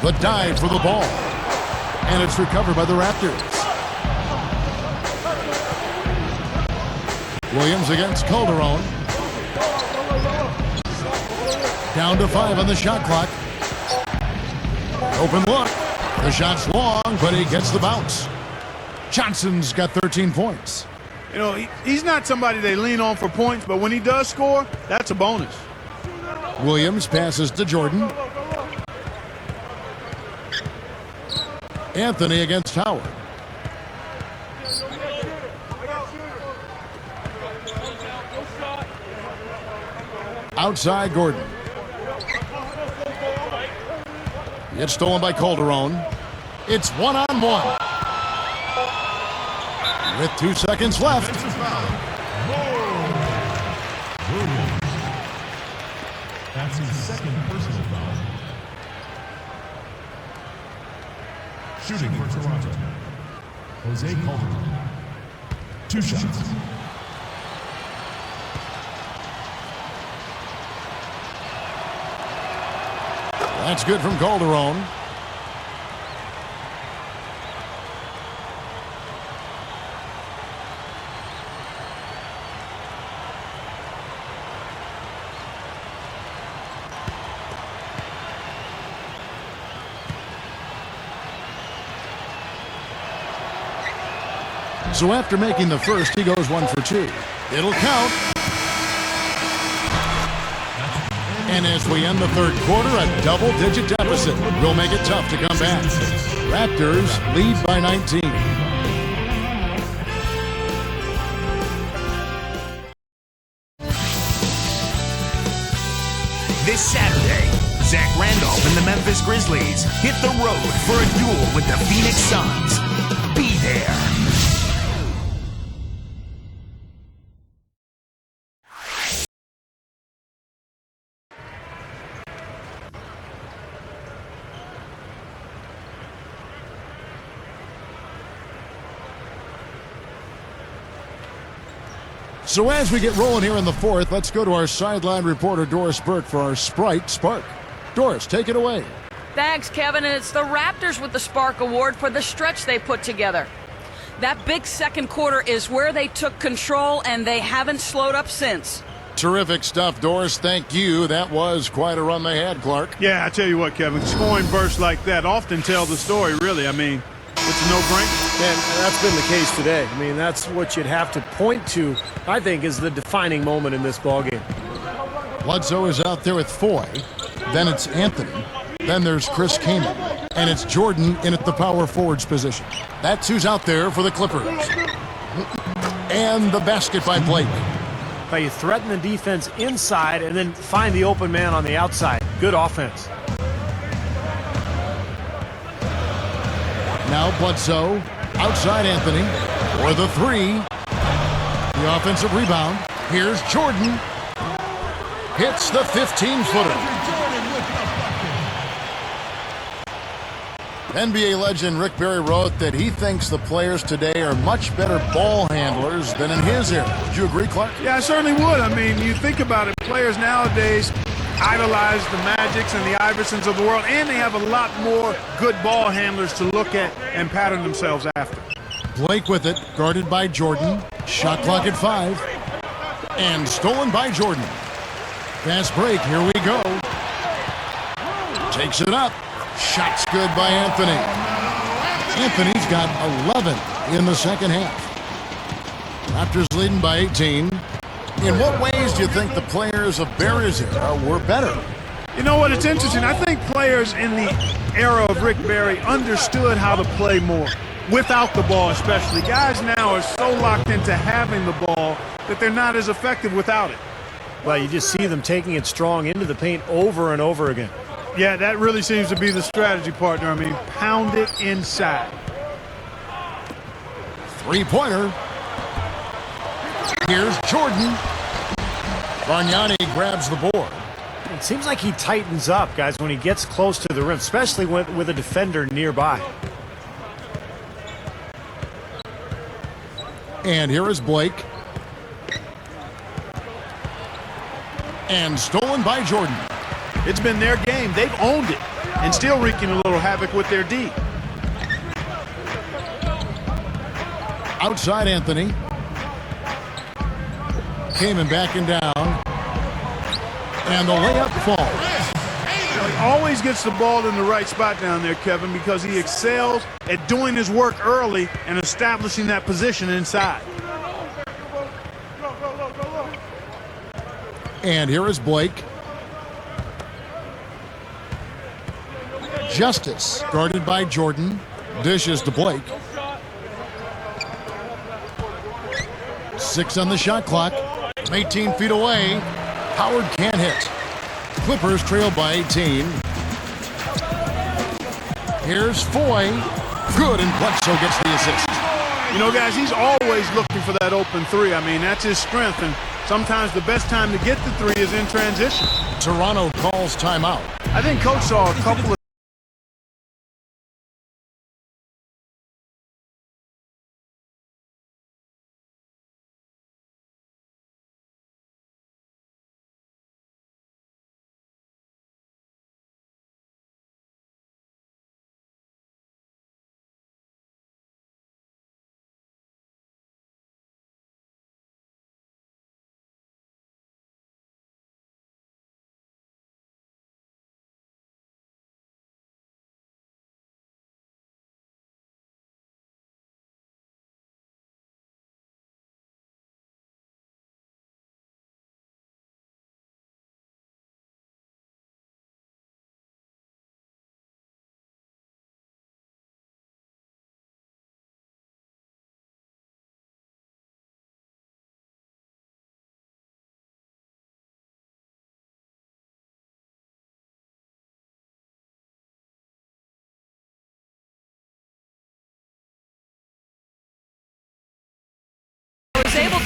The dive for the ball. And it's recovered by the Raptors. Williams against Calderon. Down to 5 on the shot clock. Open look. The shot's long, but he gets the bounce. Johnson's got 13 points. You know, he's not somebody they lean on for points, but when he does score, that's a bonus. Williams passes to Jordan. Anthony against Howard. Outside Gordon. It's stolen by Calderon. It's 1-on-1. With 2 seconds left. Williams. That's his second personal foul. Shooting for Toronto, Jose Calderon. 2 shots. That's good from Calderon. So after making the first, he goes 1 for 2. It'll count. And as we end the third quarter, a double-digit deficit will make it tough to come back. Raptors lead by 19. This Saturday, Zach Randolph and the Memphis Grizzlies hit the road for a duel with the Phoenix Suns. Be there. So as we get rolling here in the fourth, let's go to our sideline reporter, Doris Burke, for our Sprite Spark. Doris, take it away. Thanks, Kevin, and it's the Raptors with the Spark Award for the stretch they put together. That big second quarter is where they took control, and they haven't slowed up since. Terrific stuff, Doris. Thank you. That was quite a run they had, Clark. Yeah, I tell you what, Kevin, scoring bursts like that often tell the story, really. I mean, it's a no-brainer. And that's been the case today. I mean, that's what you'd have to point to, I think, is the defining moment in this ballgame. Bledsoe is out there with Foy. Then it's Anthony. Then there's Chris Kaman. And it's Jordan in at the power forwards position. That's who's out there for the Clippers. And the basket by Blake. But you threaten the defense inside and then find the open man on the outside. Good offense. Now Bledsoe, outside Anthony, for the 3. The offensive rebound. Here's Jordan. Hits the 15-footer. NBA legend Rick Barry wrote that he thinks the players today are much better ball handlers than in his era. Would you agree, Clark? Yeah, I certainly would. I mean, you think about it, players nowadays idolize the Magics and the Iversons of the world, and they have a lot more good ball handlers to look at and pattern themselves after. Blake with it, guarded by Jordan. Shot clock at 5. And stolen by Jordan. Fast break, here we go. Takes it up. Shot's good by Anthony. Anthony's got 11 in the second half. Raptors leading by 18. In what ways do you think the players of Barry's era were better? You know what, it's interesting. I think players in the era of Rick Barry understood how to play more, without the ball especially. Guys now are so locked into having the ball that they're not as effective without it. Well, you just see them taking it strong into the paint over and over again. Yeah, that really seems to be the strategy, partner. I mean, pound it inside. 3-pointer. Here's Jordan. Bargnani grabs the board. It seems like he tightens up, guys, when he gets close to the rim, especially with a defender nearby. And here is Blake. And stolen by Jordan. It's been their game. They've owned it and still wreaking a little havoc with their D. Outside Anthony. Kaman backing down. And the layup falls. He always gets the ball in the right spot down there, Kevin, because he excels at doing his work early and establishing that position inside. And here is Blake. Justice, guarded by Jordan. Dishes to Blake. 6 on the shot clock. 18 feet away. Howard can't hit. Clippers trail by 18. Here's Foy. Good, and Bledsoe gets the assist. You know, guys, he's always looking for that open 3. I mean, that's his strength, and sometimes the best time to get the 3 is in transition. Toronto calls timeout. I think Coach saw a couple of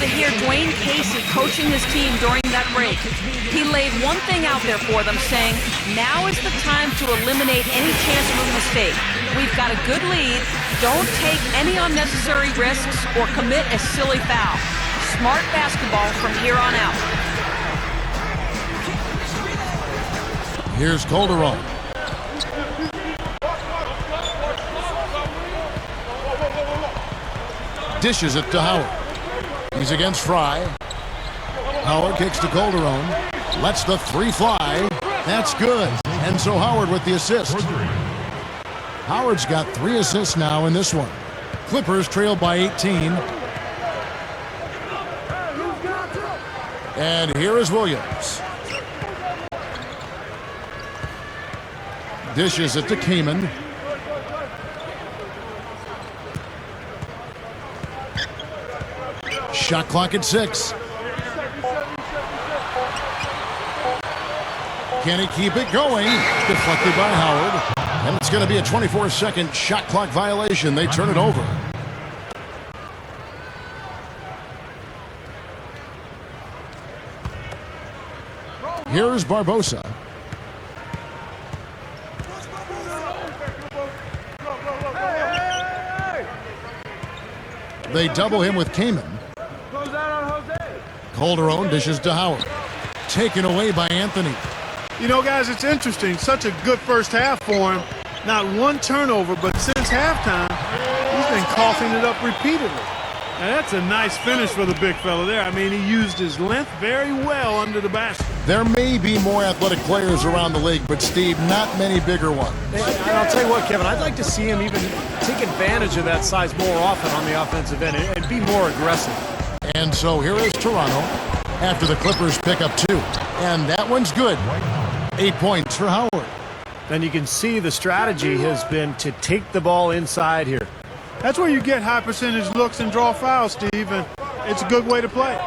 to hear Dwayne Casey coaching his team during that break. He laid one thing out there for them, saying, now is the time to eliminate any chance of a mistake. We've got a good lead. Don't take any unnecessary risks or commit a silly foul. Smart basketball from here on out. Here's Calderon. Dishes it to Howard. He's against Fry. Howard kicks to Calderon. Lets the three fly. That's good. And so Howard with the assist. Howard's got 3 assists now in this one. Clippers trail by 18. And here is Williams. Dishes it to Kaman. Shot clock at 6. Can he keep it going? Deflected by Howard. And it's going to be a 24-second shot clock violation. They turn it over. Here's Barbosa. They double him with Kaman. Calderon dishes to Howard. Taken away by Anthony. You know, guys, it's interesting. Such a good first half for him. Not one turnover, but since halftime, he's been coughing it up repeatedly. Now, that's a nice finish for the big fella there. I mean, he used his length very well under the basket. There may be more athletic players around the league, but, Steve, not many bigger ones. And I'll tell you what, Kevin, I'd like to see him even take advantage of that size more often on the offensive end and be more aggressive. And so here is Toronto after the Clippers pick up 2. And that one's good. 8 points for Howard. Then you can see the strategy has been to take the ball inside here. That's where you get high percentage looks and draw fouls, Steve, and it's a good way to play.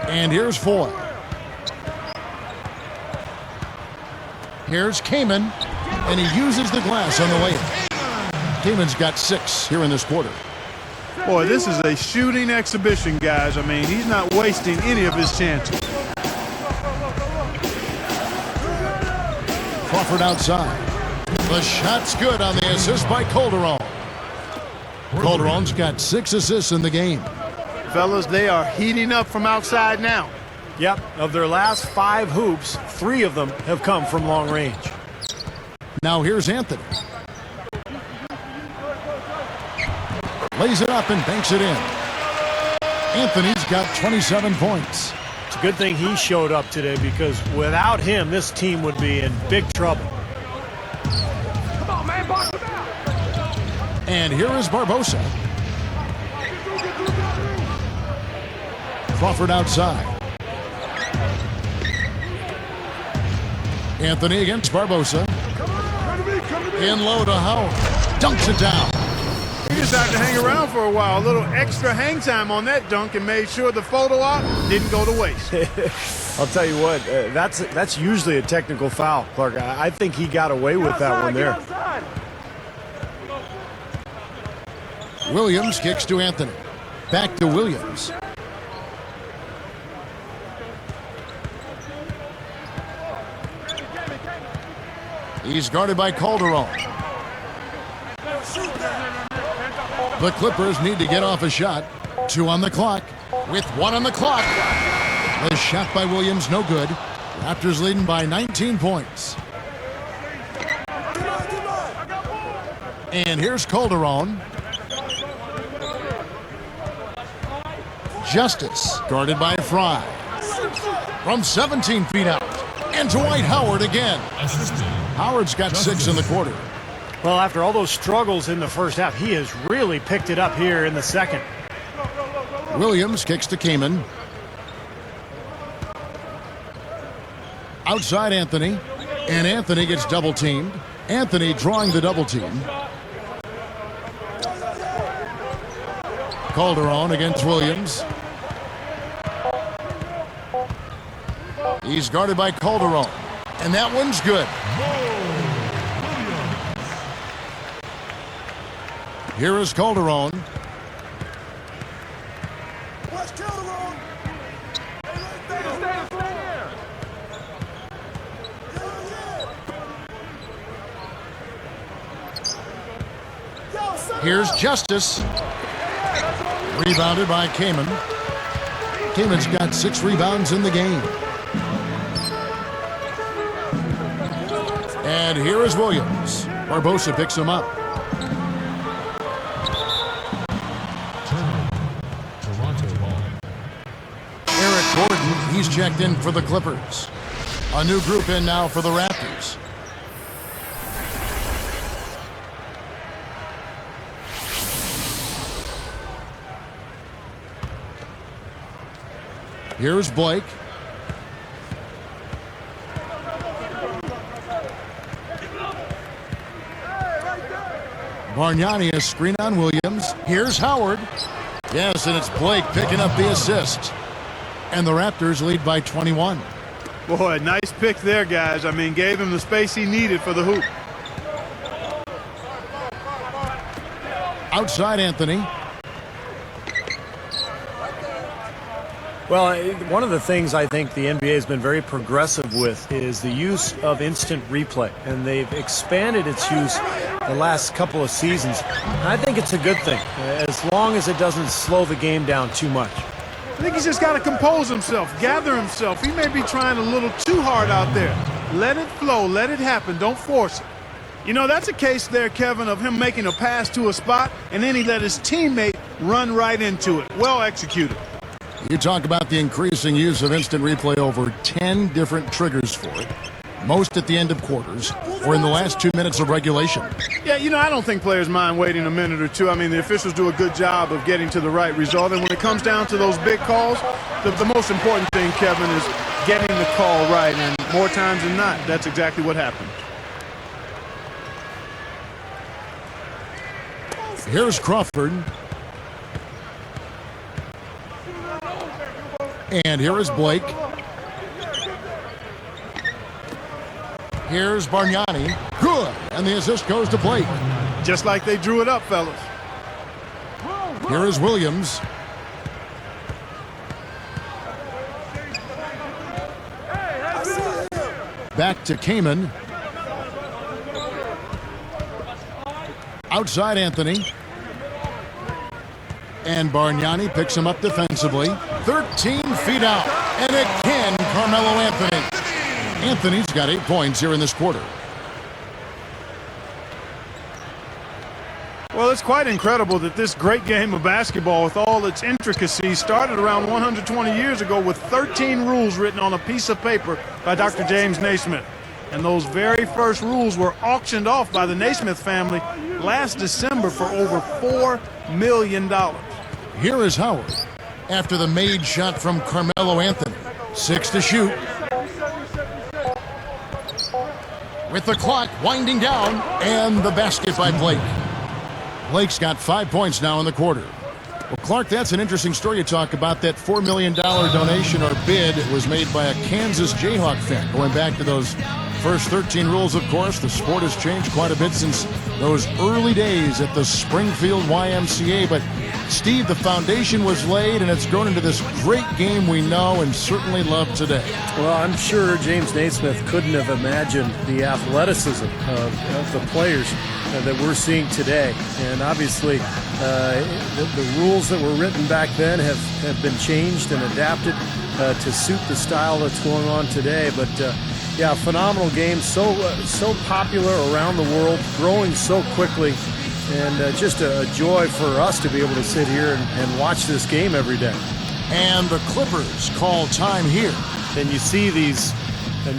And here's Foy. Here's Kaman, and he uses the glass on the layup. Kaman's got 6 here in this quarter. Boy, this is a shooting exhibition, guys. I mean, he's not wasting any of his chances. Crawford outside. The shot's good on the assist by Calderon. Calderon's got 6 assists in the game. Fellas, they are heating up from outside now. Yep, of their last 5 hoops, 3 of them have come from long range. Now here's Anthony. Lays it up and banks it in. Anthony's got 27 points. It's a good thing he showed up today because without him, this team would be in big trouble. And here is Barbosa. Crawford outside. Anthony against Barbosa. In low to Howard. Dunks it down. He decided to hang around for a while. A little extra hang time on that dunk and made sure the photo op didn't go to waste. I'll tell you what, that's usually a technical foul, Clark. I think he got away with that one there. Williams kicks to Anthony. Back to Williams. He's guarded by Calderon. The Clippers need to get off a shot. 2 on the clock. With 1 on the clock. The shot by Williams, no good. Raptors leading by 19 points. And here's Calderon. Justice, guarded by Fry. From 17 feet out. And Dwight Howard again. Howard's got 6 in the quarter. Well, after all those struggles in the first half, he has really picked it up here in the second. Williams kicks to Kaman. Outside Anthony. And Anthony gets double teamed. Anthony drawing the double team. Calderon against Williams. He's guarded by Calderon. And that one's good. Here is Calderon. Here's Justice. Rebounded by Kamen. Kamen's got 6 rebounds in the game. And here is Williams. Barbosa picks him up. Toronto ball. Eric Gordon, he's checked in for the Clippers. A new group in now for the Raptors. Here's Blake. Bargnani, a screen on Williams. Here's Howard. Yes, and it's Blake picking up the assist. And the Raptors lead by 21. Boy, nice pick there, guys. I mean, gave him the space he needed for the hoop. Outside Anthony. Well, one of the things I think the NBA has been very progressive with is the use of instant replay, and they've expanded its use the last couple of seasons. And I think it's a good thing, as long as it doesn't slow the game down too much. I think he's just got to compose himself, gather himself. He may be trying a little too hard out there. Let it flow, let it happen, don't force it. You know, that's a case there, Kevin, of him making a pass to a spot, and then he let his teammate run right into it. Well executed. You talk about the increasing use of instant replay, over 10 different triggers for it. Most at the end of quarters or in the last 2 minutes of regulation. Yeah, you know, I don't think players mind waiting a minute or two. I mean, the officials do a good job of getting to the right result. And when it comes down to those big calls, the most important thing, Kevin, is getting the call right. And more times than not, that's exactly what happened. Here's Crawford. And here is Blake. Here's Bargnani. Good. And the assist goes to Blake. Just like they drew it up, fellas. Here is Williams. Back to Kamen. Outside Anthony. And Bargnani picks him up defensively. 13 feet out. And again, Carmelo Anthony. Anthony's got 8 points here in this quarter. Well, it's quite incredible that this great game of basketball, with all its intricacies, started around 120 years ago with 13 rules written on a piece of paper by Dr. James Naismith. And those very first rules were auctioned off by the Naismith family last December for over $4 million. Here is Howard after the made shot from Carmelo Anthony. 6 to shoot. With the clock winding down, and the basket by Blake. Blake's got 5 points now in the quarter. Well, Clark, that's an interesting story you talk about. That $4 million donation or bid was made by a Kansas Jayhawk fan. Going back to those first 13 rules, of course, the sport has changed quite a bit since those early days at the Springfield YMCA. But, Steve, the foundation was laid, and it's grown into this great game we know and certainly love today. Well, I'm sure James Naismith couldn't have imagined the athleticism of the players that we're seeing today. And obviously, the rules that were written back then have been changed and adapted to suit the style that's going on today. But yeah, phenomenal game, so popular around the world, growing so quickly, and just a joy for us to be able to sit here and watch this game every day. And the Clippers call time here. And you see these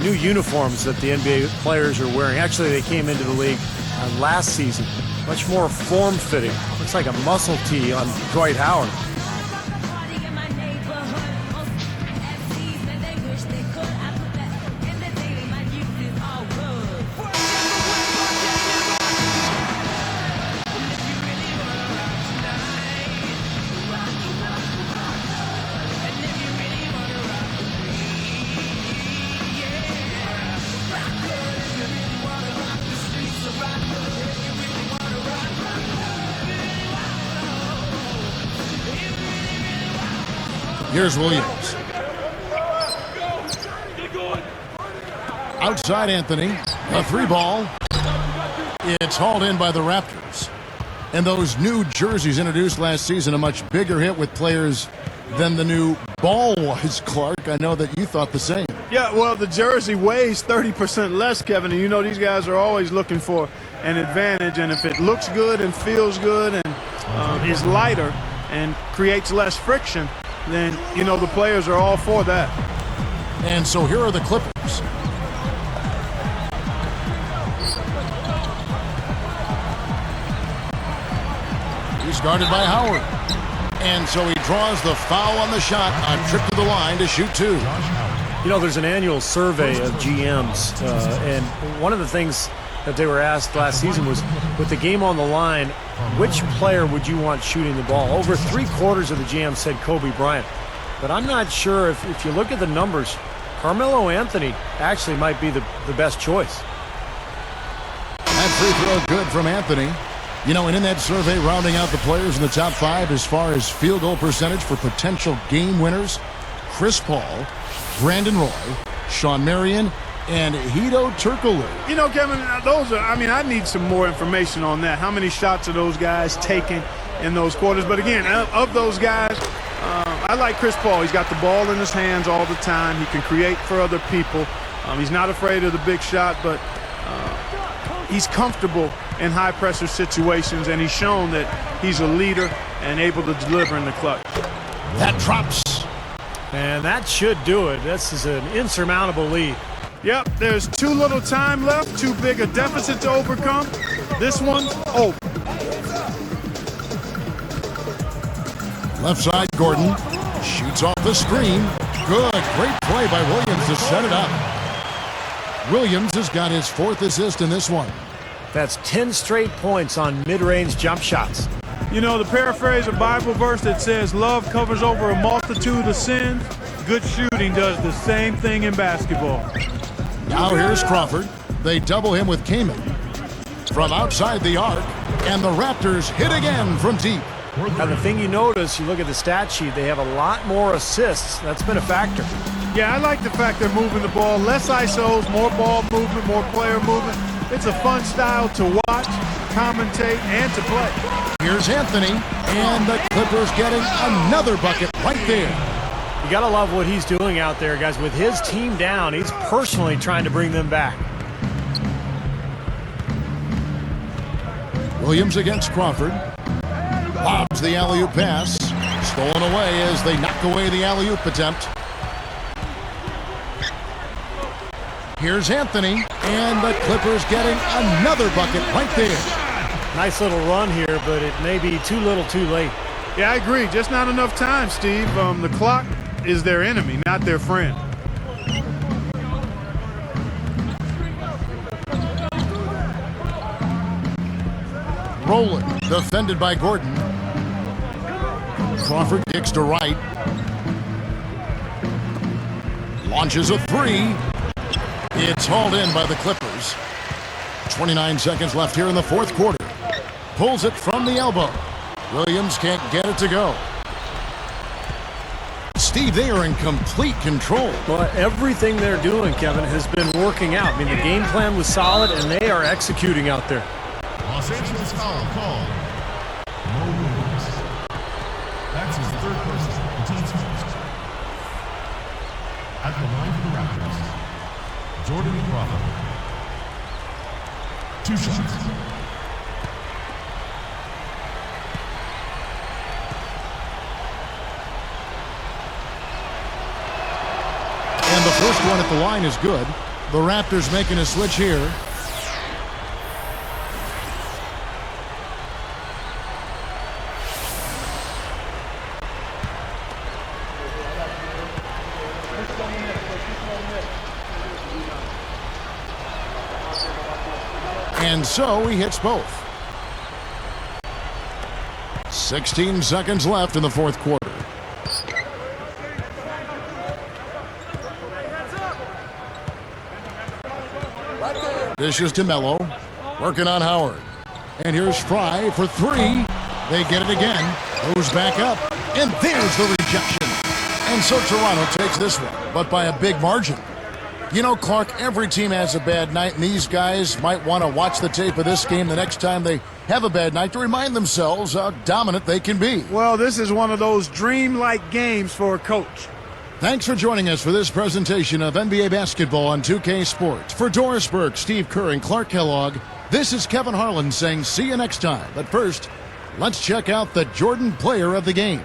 new uniforms that the NBA players are wearing. Actually, they came into the league last season, much more form-fitting. Looks like a muscle tee on Dwight Howard. Here's Williams. Outside Anthony. A 3-ball. It's hauled in by the Raptors. And those new jerseys introduced last season, a much bigger hit with players than the new ball was, Clark. I know that you thought the same. Yeah, well, the jersey weighs 30% less, Kevin, and you know these guys are always looking for an advantage, and if it looks good and feels good and is lighter and creates less friction, then, you know, the players are all for that. And so here are the Clippers. He's guarded by Howard. And so he draws the foul on the shot, a trip to the line to shoot 2. You know, there's an annual survey of GMs, and one of the things that they were asked last season was, with the game on the line, which player would you want shooting the ball? Over 3/4 of the GMs said Kobe Bryant. But I'm not sure if you look at the numbers, Carmelo Anthony actually might be the best choice. That free throw good from Anthony. You know, and in that survey, rounding out the players in the top 5 as far as field goal percentage for potential game winners, Chris Paul, Brandon Roy, Sean Marion, and Hedo Turkoglu. You know, Kevin, those are, I mean, I need some more information on that. How many shots are those guys taking in those quarters? But again, of those guys, I like Chris Paul. He's got the ball in his hands all the time. He can create for other people. He's not afraid of the big shot, but he's comfortable in high-pressure situations, and he's shown that he's a leader and able to deliver in the clutch. That drops. And that should do it. This is an insurmountable lead. Yep, there's too little time left, too big a deficit to overcome. This one's over. Left side, Gordon shoots off the screen. Good, great play by Williams to set it up. Williams has got his 4th assist in this one. That's 10 straight points on mid-range jump shots. You know, the paraphrase a Bible verse that says love covers over a multitude of sins, good shooting does the same thing in basketball. Now here's Crawford. They double him with Kaman. From outside the arc, and the Raptors hit again from deep. Now the thing you notice, you look at the stat sheet, they have a lot more assists. That's been a factor. Yeah, I like the fact they're moving the ball. Less ISOs, more ball movement, more player movement. It's a fun style to watch, commentate, and to play. Here's Anthony, and the Clippers getting another bucket right there. You gotta love what he's doing out there, guys. With his team down, he's personally trying to bring them back. Williams against Crawford. Lobs the alley-oop pass. Stolen away as they knock away the alley-oop attempt. Here's Anthony, and the Clippers getting another bucket right there. Nice little run here, but it may be too little too late. Yeah, I agree. Just not enough time, Steve. The clock is their enemy, not their friend. Rowland, defended by Gordon. Crawford kicks to right. Launches a 3. It's hauled in by the Clippers. 29 seconds left here in the 4th quarter. Pulls it from the elbow. Williams can't get it to go. Steve, they are in complete control. Well, everything they're doing, Kevin, has been working out. I mean, the game plan was solid, and they are executing out there. Los Angeles foul called. No Williams. That's his 3rd personal, the team's first. At the line for the Raptors, Jordan Crawford. 2 shots. And the first one at the line is good. The Raptors making a switch here. And so he hits both. 16 seconds left in the 4th quarter. Dishes to Melo. Working on Howard. And here's Fry for 3. They get it again. Goes back up. And there's the rejection. And so Toronto takes this one, but by a big margin. You know, Clark, every team has a bad night, and these guys might want to watch the tape of this game the next time they have a bad night to remind themselves how dominant they can be. Well, this is one of those dreamlike games for a coach. Thanks for joining us for this presentation of NBA basketball on 2K Sports. For Doris Burke, Steve Kerr, and Clark Kellogg, this is Kevin Harlan saying see you next time. But first, let's check out the Jordan Player of the Game.